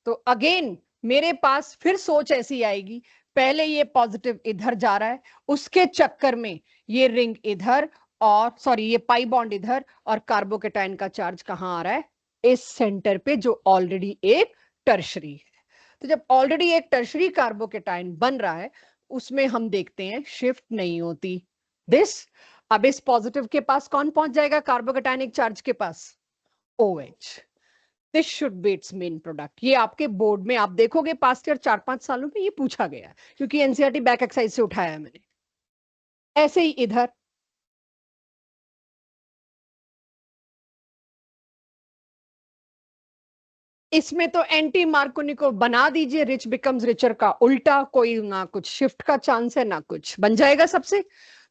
तो अगेन मेरे पास फिर सोच ऐसी आएगी, पहले ये पॉजिटिव इधर जा रहा है, उसके चक्कर में ये रिंग इधर, और सॉरी ये पाई बॉन्ड इधर, और कार्बोकेटाइन का चार्ज कहां आ रहा है, इस सेंटर पे जो ऑलरेडी एक टर्शरी है। तो जब ऑलरेडी एक टर्शरी कार्बोकेटाइन बन रहा है, उसमें हम देखते हैं शिफ्ट नहीं होती दिस। अब इस पॉजिटिव के पास कौन पहुंच जाएगा कार्बोकेटाइनिक चार्ज के पास, OH। This should be it's main product. ये आपके बोर्ड में आप देखोगे पास्ट ईयर 4-5 सालों में ये पूछा गया है क्योंकि एनसीईआरटी बैक एक्सरसाइज से उठाया है मैंने। ऐसे ही इधर इसमें तो एंटी मार्कोनिको बना दीजिए, रिच बिकम्स रिचर का उल्टा, कोई ना कुछ शिफ्ट का चांस है ना कुछ, बन जाएगा सबसे।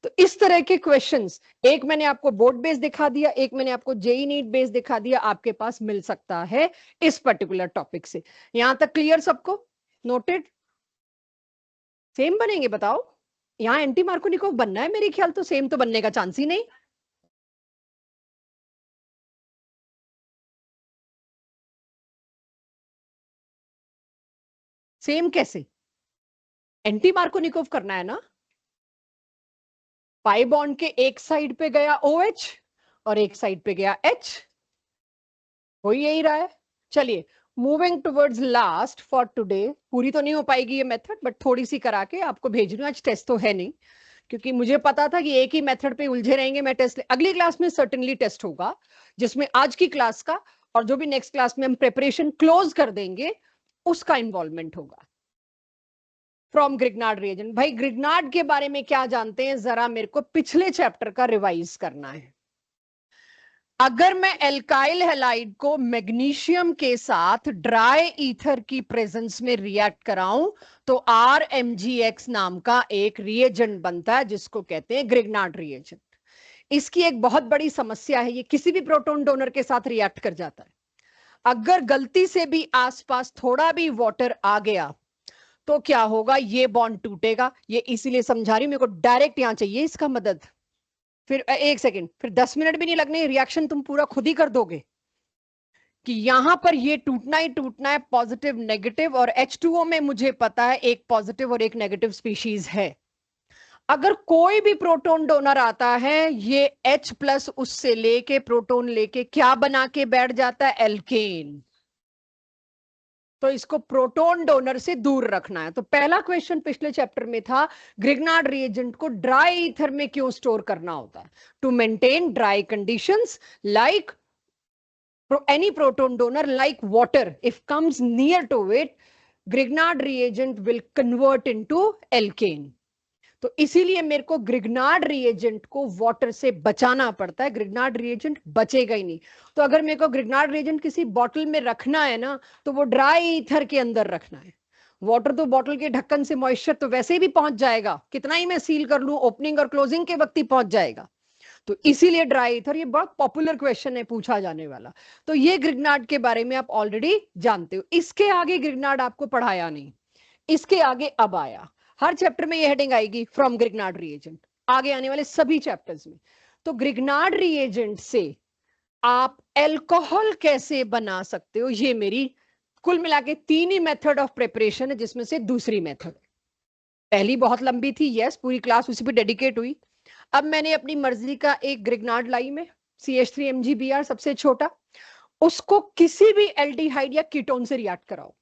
तो इस तरह के क्वेश्चंस, एक मैंने आपको बोर्ड बेस दिखा दिया, एक मैंने आपको जेई नीट बेस दिखा दिया, आपके पास मिल सकता है इस पर्टिकुलर टॉपिक से। यहां तक क्लियर सबको, नोटेड? सेम बनेंगे बताओ? यहाँ एंटी मार्कोनिकोव बनना है, मेरे ख्याल तो सेम तो बनने का चांस ही नहीं। सेम कैसे, एंटी मार्कोनिकोव करना है ना। पाई बॉन्ड के एक साइड पे गया OH और एक साइड पे गया H, हो यही रहा है। चलिए, moving towards last for today. पूरी तो नहीं हो पाएगी ये मेथड, बट थोड़ी सी करा के आपको भेज रही हूँ। आज टेस्ट तो है नहीं क्योंकि मुझे पता था कि एक ही मेथड पे उलझे रहेंगे। मैं टेस्ट अगली क्लास में सर्टेनली टेस्ट होगा, जिसमें आज की क्लास का और जो भी नेक्स्ट क्लास में हम प्रिपरेशन क्लोज कर देंगे उसका इन्वॉल्वमेंट होगा। फ्रॉम ग्रिग्नार्ड रिएजेंट, भाई ग्रिग्नार्ड के बारे में क्या जानते हैं, जरा मेरे को पिछले चैप्टर का रिवाइज करना है। अगर मैं एल्काइल हैलाइड को मैग्नीशियम के साथ ड्राई ईथर की प्रेजेंस में रिएक्ट कराऊं तो RMgX नाम का एक रिएजेंट बनता है जिसको कहते हैं ग्रिग्नार्ड रिएजेंट। इसकी एक बहुत बड़ी समस्या है, ये किसी भी प्रोटॉन डोनर के साथ रिएक्ट कर जाता है। अगर गलती से भी आसपास थोड़ा भी वाटर आ गया तो क्या होगा, ये बॉन्ड टूटेगा। ये इसीलिए समझा रही हूं, मेरे को डायरेक्ट यहां चाहिए इसका मदद। फिर 1 सेकेंड, फिर 10 मिनट भी नहीं लगने, रिएक्शन तुम पूरा खुद ही कर दोगे कि यहां पर ये टूटना ही टूटना है, पॉजिटिव नेगेटिव, और H2O में मुझे पता है एक पॉजिटिव और एक नेगेटिव स्पीशीज है। अगर कोई भी प्रोटॉन डोनर आता है, ये H+ उससे लेके प्रोटॉन लेके क्या बना के बैठ जाता है, एल्केन। तो इसको प्रोटॉन डोनर से दूर रखना है। तो पहला क्वेश्चन पिछले चैप्टर में था, ग्रिग्नार्ड रिएजेंट को ड्राई ईथर में क्यों स्टोर करना होता है, to maintain dry conditions like any proton donor like water, if comes near to it, Grignard reagent will convert into alkane. तो इसीलिए मेरे को ग्रिग्नार्ड रिएजेंट को वाटर से बचाना पड़ता है, ग्रिग्नार्ड रिएजेंट बचेगा ही नहीं। तो अगर मेरे को ग्रिग्नार्ड रिएजेंट किसी बॉटल में रखना है ना, तो वो ड्राई ईथर के अंदर रखना है। वाटर तो बॉटल के ढक्कन से मॉइस्चर तो वैसे भी पहुंच जाएगा, कितना ही मैं सील कर लूं, ओपनिंग और क्लोजिंग के वक्त ही पहुंच जाएगा। तो इसीलिए ड्राई ईथर, ये बहुत पॉपुलर क्वेश्चन है पूछा जाने वाला। तो ये ग्रिग्नार्ड के बारे में आप ऑलरेडी जानते हो। इसके आगे ग्रिग्नार्ड आपको पढ़ाया नहीं, इसके आगे अब आया। हर चैप्टर में ये हेडिंग आएगी, फ्रॉम ग्रिग्नार्ड रिएजेंट, आगे आने वाले सभी चैप्टर्स में। तो ग्रिग्नार्ड रिएजेंट से आप अल्कोहल कैसे बना सकते हो, ये मेरी कुल मिला के 3 ही मेथड ऑफ प्रिपरेशन है, जिसमें से दूसरी मेथड, पहली बहुत लंबी थी, यस, पूरी क्लास उसी पे डेडिकेट हुई। अब मैंने अपनी मर्जी का एक ग्रिग्नार्ड लाई में CH3MgBr सबसे छोटा, उसको किसी भी एल्डिहाइड या कीटोन से रिएक्ट कराओ।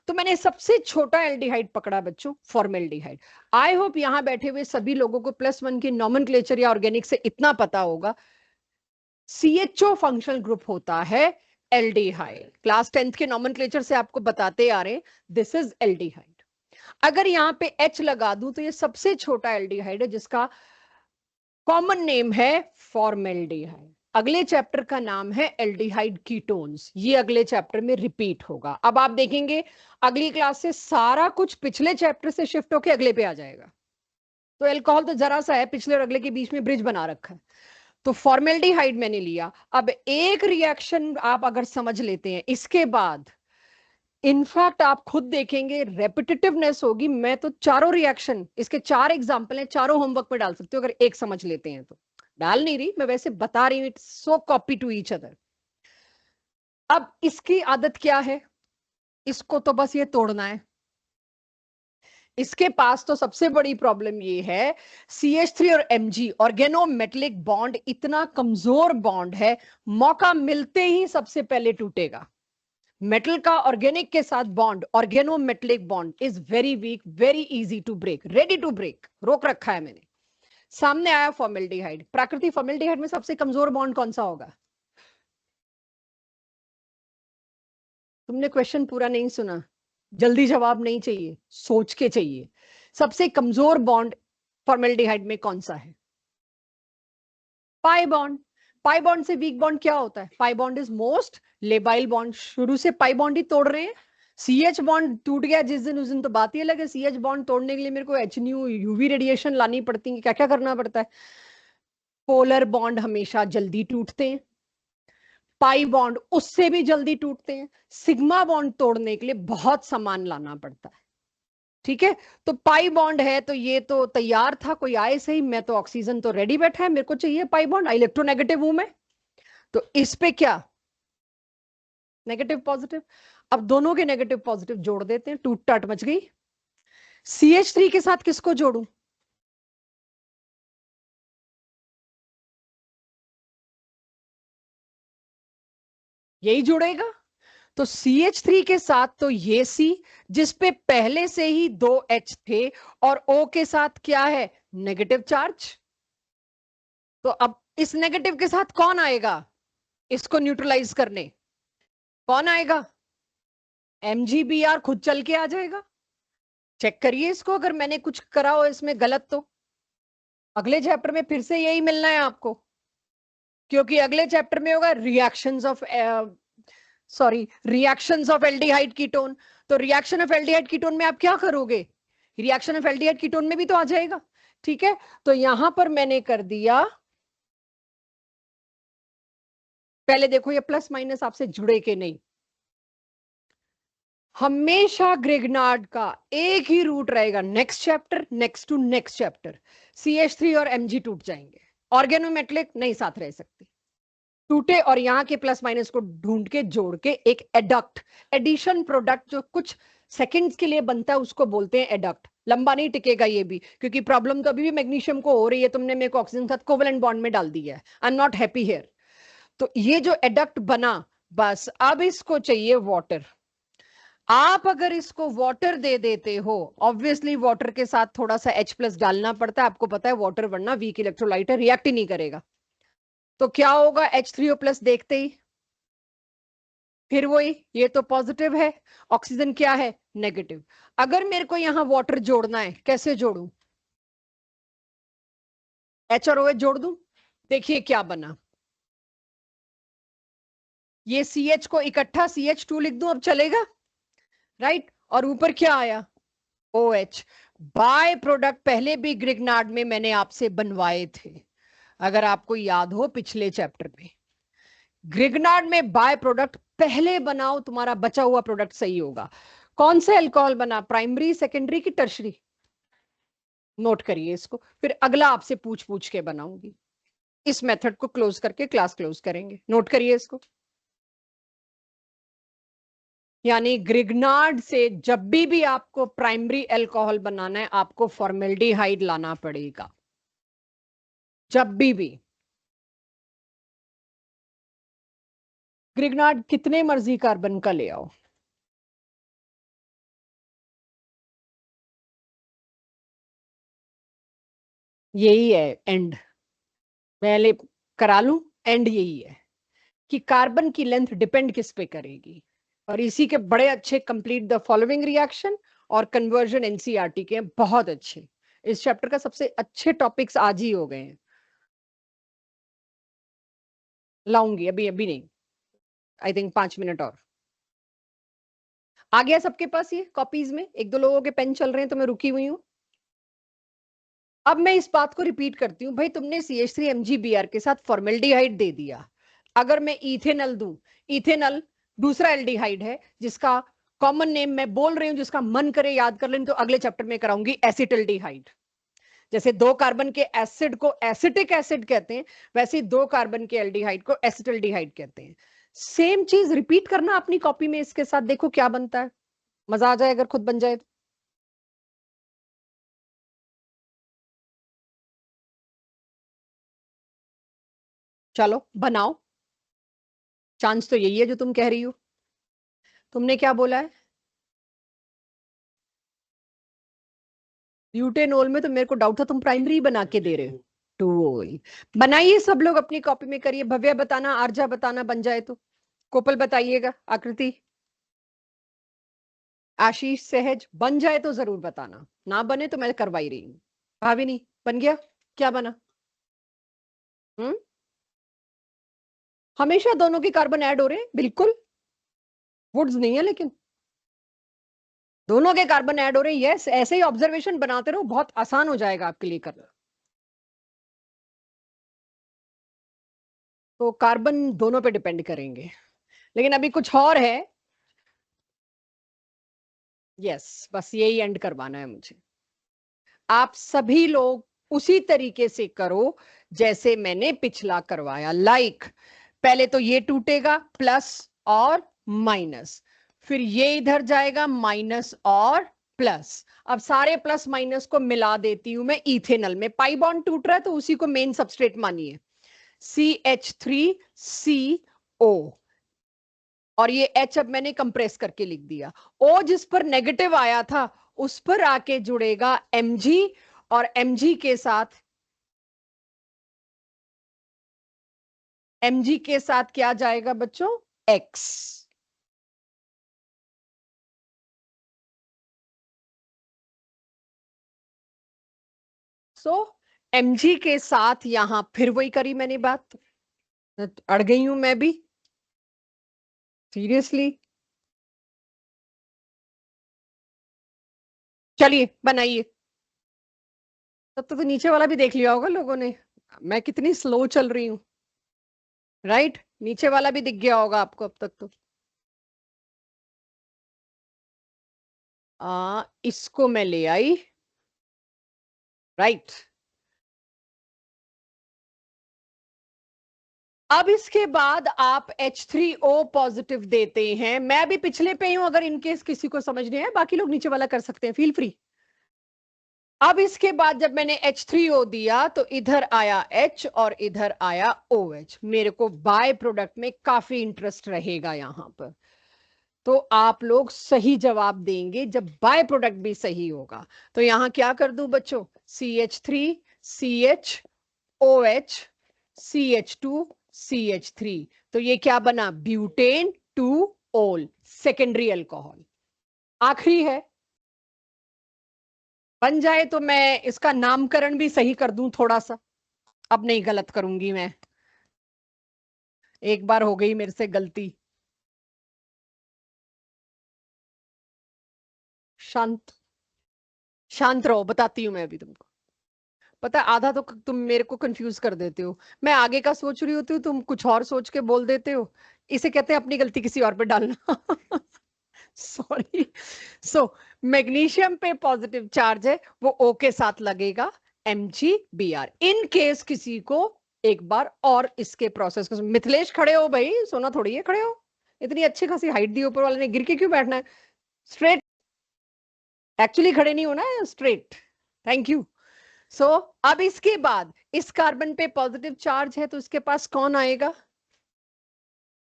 तो मैंने सबसे छोटा एल्डिहाइड पकड़ा बच्चों, फॉर्मेल्डिहाइड। आई होप यहां बैठे हुए सभी लोगों को +1 की नॉमेनक्लेचर या ऑर्गेनिक से इतना पता होगा, CHO फंक्शनल ग्रुप होता है एल्डिहाइड। क्लास 10th के नॉमेनक्लेचर से आपको बताते आ रहे, दिस इज एल्डिहाइड। अगर यहां पे H लगा दूं तो ये सबसे छोटा एल्डिहाइड है, जिसका कॉमन नेम है फॉर्मेल्डिहाइड। अगले चैप्टर का नाम है एल्डिहाइड कीटोन्स, ये अगले चैप्टर में रिपीट होगा। अब आप देखेंगे अगली क्लास से सारा कुछ पिछले चैप्टर से शिफ्ट होके अगले पे आ जाएगा। तो अल्कोहल तो जरा सा है, पिछले और अगले के बीच में ब्रिज बना रखा है। तो फॉर्मेल्डिहाइड मैंने लिया। अब एक रिएक्शन आप अगर समझ लेते हैं, इसके बाद इनफैक्ट आप खुद देखेंगे रेपिटेटिवनेस होगी। मैं तो चारों रिएक्शन, इसके 4 एग्जांपल हैं, चारों होमवर्क में डाल सकते हो अगर एक समझ लेते हैं तो। डाल नहीं रही मैं, वैसे बता रही हूं, it's so copy to each other. अब इसकी आदत क्या है, इसको तो बस ये तोड़ना है। इसके पास तो सबसे बड़ी प्रॉब्लम ये है, CH3 और Mg ऑर्गेनोमेटेलिक बॉन्ड इतना कमजोर बॉन्ड है, मौका मिलते ही सबसे पहले टूटेगा। मेटल का ऑर्गेनिक के साथ bond, organometallic bond is very weak, very easy to break, ready to break, रोक रखा है मैंने। सामने आया फॉर्मेल्डिहाइड, प्राकृतिक फॉर्मेल्डिहाइड में सबसे कमजोर बॉन्ड कौन सा होगा? तुमने क्वेश्चन पूरा नहीं सुना, जल्दी जवाब नहीं चाहिए, सोच के चाहिए। सबसे कमजोर बॉन्ड फॉर्मेल्डिहाइड में कौन सा है? Pi bond. पाई बॉन्ड से वीक बॉन्ड क्या होता है? Pi bond is most labile bond. शुरू से पाई बॉन्ड ही तोड़ रहे हैं। CH बॉन्ड टूट गया जिस दिन, उस दिन तो बात ही अलग है। CH बॉन्ड तोड़ने के लिए मेरे को HNU UV रेडिएशन लानी पड़ती है, क्या क्या करना पड़ता है। पोलर बॉन्ड हमेशा जल्दी टूटते हैं, पाई बॉन्ड उससे भी जल्दी टूटते हैं। सिग्मा बॉन्ड तोड़ने के लिए बहुत सामान लाना पड़ता है, ठीक है। तो पाई बॉन्ड है तो ये तो तैयार था, कोई आए सही, मैं तो ऑक्सीजन तो रेडी बैठा है, मेरे को चाहिए पाई बॉन्ड, इलेक्ट्रोनेगेटिव हूं मैं, तो इस पे क्या, नेगेटिव पॉजिटिव। अब दोनों के नेगेटिव पॉजिटिव जोड़ देते हैं, टूट टाट मच गई। CH3 के साथ किसको जोड़ू? यही जुड़ेगा। तो CH3 के साथ तो ये C, जिसपे पहले से ही 2 H थे, और O के साथ क्या है, नेगेटिव चार्ज। तो अब इस नेगेटिव के साथ कौन आएगा इसको न्यूट्रलाइज करने? कौन आएगा? MgBr खुद चल के आ जाएगा। चेक करिए इसको, अगर मैंने कुछ करा हो इसमें गलत तो अगले चैप्टर में फिर से यही मिलना है आपको, क्योंकि अगले चैप्टर में होगा रिएक्शंस ऑफ एल्डिहाइड कीटोन। तो रिएक्शन ऑफ एल्डिहाइड कीटोन में आप क्या करोगे? रिएक्शन ऑफ एल्डिहाइड कीटोन में भी तो आ जाएगा, ठीक है। तो यहां पर मैंने कर दिया, पहले देखो ये प्लस माइनस आपसे जुड़े के नहीं। हमेशा ग्रिग्नार्ड का एक ही रूट रहेगा, next chapter, next to next chapter, CH3 और Mg टूट जाएंगे। ऑर्गेनोमेटलिक नहीं साथ रह सकती, टूटे और यहाँ के प्लस माइनस को ढूंढ के जोड़ के एक एडक्ट, एडिशन प्रोडक्ट जो कुछ सेकंड्स के लिए बनता है उसको बोलते हैं एडक्ट। लंबा नहीं टिकेगा ये भी, क्योंकि प्रॉब्लम तो अभी भी मैग्नीशियम को हो रही है, तुमने मेरे को ऑक्सीजन के साथ कोवेलेंट बॉन्ड में डाल दिया है, I am not happy here. तो ये जो एडक्ट बना, बस अब इसको चाहिए वाटर। आप अगर इसको वाटर दे देते हो, ऑब्वियसली वाटर के साथ थोड़ा सा H+ डालना पड़ता है, आपको पता है वाटर वरना वीक इलेक्ट्रोलाइट है, रिएक्ट ही नहीं करेगा। तो क्या होगा H3O+ देखते ही, फिर वही, ये तो पॉजिटिव है, ऑक्सीजन क्या है, नेगेटिव। अगर मेरे को यहां वाटर जोड़ना है, कैसे जोड़ू, H और OH जोड़ दूं। देखिए क्या बना, ये CH को इकट्ठा CH2 लिख दूं, अब चलेगा, राइट। और ऊपर क्या आया, OH। बाय प्रोडक्ट पहले भी ग्रिग्नार्ड में मैंने आपसे बनवाए थे, अगर आपको याद हो पिछले चैप्टर में। ग्रिग्नार्ड में बाय प्रोडक्ट पहले बनाओ, तुम्हारा बचा हुआ प्रोडक्ट सही होगा। कौन से अल्कोहल बना, प्राइमरी, सेकेंडरी की टर्शरी, नोट करिए इसको, फिर अगला आपसे पूछ पूछ के बनाऊंगी। इस मेथड को क्लोज करके क्लास क्लोज करेंगे, नोट करिए इसको। यानी ग्रिग्नार्ड से जब भी आपको प्राइमरी अल्कोहल बनाना है, आपको फॉर्मेल्डिहाइड लाना पड़ेगा, जब भी। ग्रिग्नार्ड कितने मर्जी कार्बन का ले आओ, यही है एंड, पहले करा लूं, एंड यही है कि कार्बन की लेंथ डिपेंड किस पे करेगी। और इसी के बड़े अच्छे कंप्लीट द फॉलोइंग रिएक्शन और कन्वर्जन एनसीईआरटी के हैं, बहुत अच्छे। इस चैप्टर का सबसे अच्छे टॉपिक्स आज ही हो गए हैं, लाऊंगी, अभी अभी नहीं, आई थिंक 5 मिनट और। आ गया सबके पास ये कॉपीज में, एक दो लोगों के पेन चल रहे हैं तो मैं रुकी हुई हूँ। अब मैं इस बात को रिपीट करती हूँ, भाई तुमने CH3MgBr के साथ फॉर्मेल्डिहाइड दे दिया, अगर मैं इथेनल दूं, इथेनल दूसरा एल्डिहाइड है जिसका कॉमन नेम मैं बोल रही हूँ, जिसका मन करे याद कर लें, तो अगले चैप्टर में कराऊंगी एसिटल्डिहाइड। जैसे 2 कार्बन के एसिड को एसिटिक एसिड कहते हैं, वैसे 2 कार्बन के एल्डिहाइड को एसिटल्डिहाइड कहते हैं। सेम चीज रिपीट करना अपनी कॉपी में, इसके साथ देखो क्या बनता है, मजा आ जाए अगर खुद बन जाए तो। चलो बनाओ, चांस तो यही है जो तुम कह रही हो। तुमने क्या बोला है, ब्यूटेनॉल में तो मेरे को डाउट था, तुम प्राइमरी बना के दे रहे हो। टू बनाइए सब लोग अपनी कॉपी में करिए, भव्या बताना, आर्जा बताना बन जाए तो, कोपल बताइएगा, आकृति, आशीष, सहज बन जाए तो जरूर बताना, ना बने तो मैं करवाई रही हूँ। भाविनी बन गया, क्या बना, हम्म, हमेशा दोनों के कार्बन ऐड हो रहे हैं, बिल्कुल, वुड्स नहीं है लेकिन दोनों के कार्बन ऐड हो रहे हैं, यस, ऐसे ही ऑब्जर्वेशन बनाते रहो, बहुत आसान हो जाएगा आपके लिए करना। तो कार्बन दोनों पे डिपेंड करेंगे, लेकिन अभी कुछ और है, यस, बस यही एंड करवाना है मुझे। आप सभी लोग उसी तरीके से करो जैसे मैंने पिछला करवाया, लाइक पहले तो ये टूटेगा प्लस और माइनस, फिर ये इधर जाएगा माइनस और प्लस। अब सारे प्लस माइनस को मिला देती हूं मैं इथेनल में, पाई बॉन्ड टूट रहा है तो उसी को मेन सबस्ट्रेट मानिए, CH3CO, और ये H अब मैंने कंप्रेस करके लिख दिया। O जिस पर नेगेटिव आया था उस पर आके जुड़ेगा Mg, और Mg के साथ, Mg के साथ क्या जाएगा बच्चों, X। सो Mg के साथ यहां फिर वही करी मैंने बात, अड़ गई हूं मैं भी, सीरियसली। चलिए बनाइए, तब तक तो नीचे वाला भी देख लिया होगा लोगों ने, मैं कितनी स्लो चल रही हूँ, राइट, नीचे वाला भी दिख गया होगा आपको अब तक तो। इसको मैं ले आई, राइट, अब इसके बाद आप H3O पॉजिटिव देते हैं। मैं भी पिछले पे ही हूं, अगर इनकेस किसी को समझ नहीं है, बाकी लोग नीचे वाला कर सकते हैं, फील फ्री। अब इसके बाद जब मैंने H3O दिया तो इधर आया H और इधर आया OH। मेरे को बाय प्रोडक्ट में काफी इंटरेस्ट रहेगा यहां पर, तो आप लोग सही जवाब देंगे जब बाय प्रोडक्ट भी सही होगा। तो यहां क्या कर दूं बच्चों, CH3 CH OH CH2 CH3, तो ये क्या बना, ब्यूटेन 2 ओल, सेकेंडरी अल्कोहल। आखिरी है, बन जाए तो मैं इसका नामकरण भी सही कर दूं थोड़ा सा। अब नहीं गलत करूंगी मैं, एक बार हो गई मेरे से गलती। शांत शांत रहो, बताती हूं मैं अभी तुमको। पता है आधा तो तुम मेरे को कंफ्यूज कर देते हो, मैं आगे का सोच रही होती हूँ, तुम कुछ और सोच के बोल देते हो। इसे कहते हैं अपनी गलती किसी और पे डालना। सॉरी। सो मैग्नीशियम पे पॉजिटिव चार्ज है, वो O के साथ लगेगा, MgBr। इन केस किसी को एक बार और इसके प्रोसेस को, मिथिलेश खड़े हो भाई, सोना थोड़ी है, खड़े हो। इतनी अच्छी खासी हाइट दी ऊपर वाले ने, गिर के क्यों बैठना है, स्ट्रेट। एक्चुअली खड़े नहीं होना है, स्ट्रेट। Thank you. सो अब इसके बाद इस कार्बन पे पॉजिटिव चार्ज है, तो इसके पास कौन आएगा,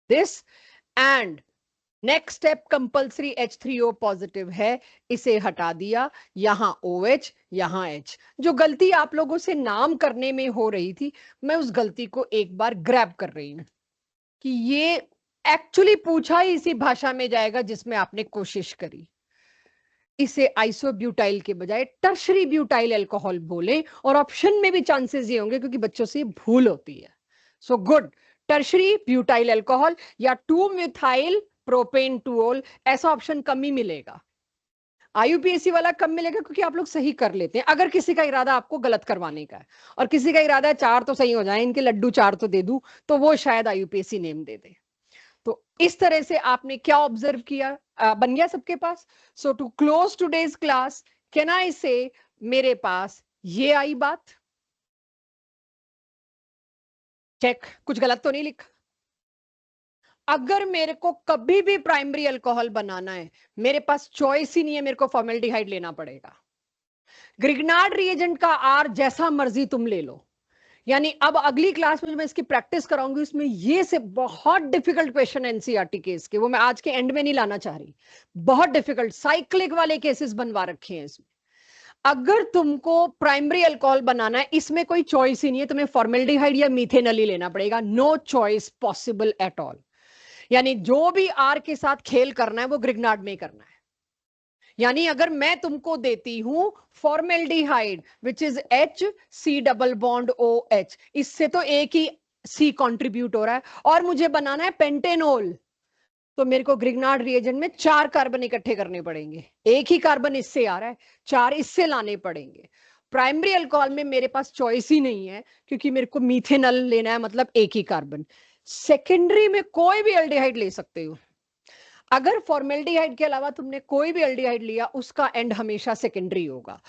this. And next step compulsory H3O positive है, इसे हटा दिया, यहां OH यहां H। जो गलती आप लोगों से नाम करने में हो रही थी, मैं उस गलती को एक बार ग्रैब कर रही हूं कि ये एक्चुअली पूछा ही इसी भाषा में जाएगा जिसमें आपने कोशिश करी। इसे आइसोब्यूटाइल के बजाय टर्शरी ब्यूटाइल अल्कोहल बोले, और ऑप्शन में भी चांसेस ये होंगे क्योंकि बच्चों से भूल होती है। So good, tertiary butyl alcohol या 2-मिथाइल प्रोपेन टूओल, ऐसा ऑप्शन कम ही मिलेगा। IUPAC वाला कम मिलेगा क्योंकि आप लोग सही कर लेते हैं, अगर किसी का इरादा आपको गलत करवाने का है, और किसी का इरादा है चार तो सही हो जाए, इनके लड्डू चार तो दे दूं, तो वो शायद IUPAC नेम दे दे। तो इस तरह से आपने क्या ऑब्जर्व किया, बन गया सबके पास। So to close today's class, can I say, मेरे पास ये आई बात, चेक, कुछ गलत तो नहीं लिखा। अगर मेरे को कभी भी प्राइमरी अल्कोहल बनाना है, मेरे पास चॉइस ही नहीं है, मेरे को फॉर्मेल्डिहाइड लेना पड़ेगा। ग्रिग्नार्ड रिएजेंट का आर जैसा मर्जी तुम ले लो। यानी अब अगली क्लास में जो मैं इसकी प्रैक्टिस कराऊंगी, उसमें ये से बहुत डिफिकल्ट क्वेश्चन एनसीईआरटी केस के, वो मैं आज के एंड में नहीं लाना चाह रही, बहुत डिफिकल्ट साइक्लिक वाले केसेस बनवा रखे हैं इसमें। अगर तुमको प्राइमरी अल्कोहल बनाना है, इसमें कोई चॉइस ही नहीं है, तुम्हें फॉर्मेल्डिहाइड या मीथेनॉल ही लेना पड़ेगा, no choice possible at all. यानी जो भी आर के साथ खेल करना है वो ग्रिग्नार्ड में करना है। यानी अगर मैं तुमको देती हूं formaldehyde which is HC double bond OH, इससे तो एक ही C कंट्रीब्यूट हो रहा है, और मुझे बनाना है पेंटेनॉल, तो मेरे को ग्रिग्नार्ड रिएजेंट में 4 कार्बन इकट्ठे करने पड़ेंगे, एक ही कार्बन इससे आ रहा है, 4 इससे लाने पड़ेंगे। प्राइमरी अल्कोहल में मेरे पास चॉइस ही नहीं है क्योंकि मेरे को मीथेनॉल लेना है, मतलब एक ही कार्बन। सेकेंडरी में कोई भी एल्डिहाइड ले सकते हो, अगर फॉर्मेल्डिहाइड के अलावा तुमने कोई भी एल्डिहाइड लिया, उसका एंड हमेशा सेकेंडरी होगा।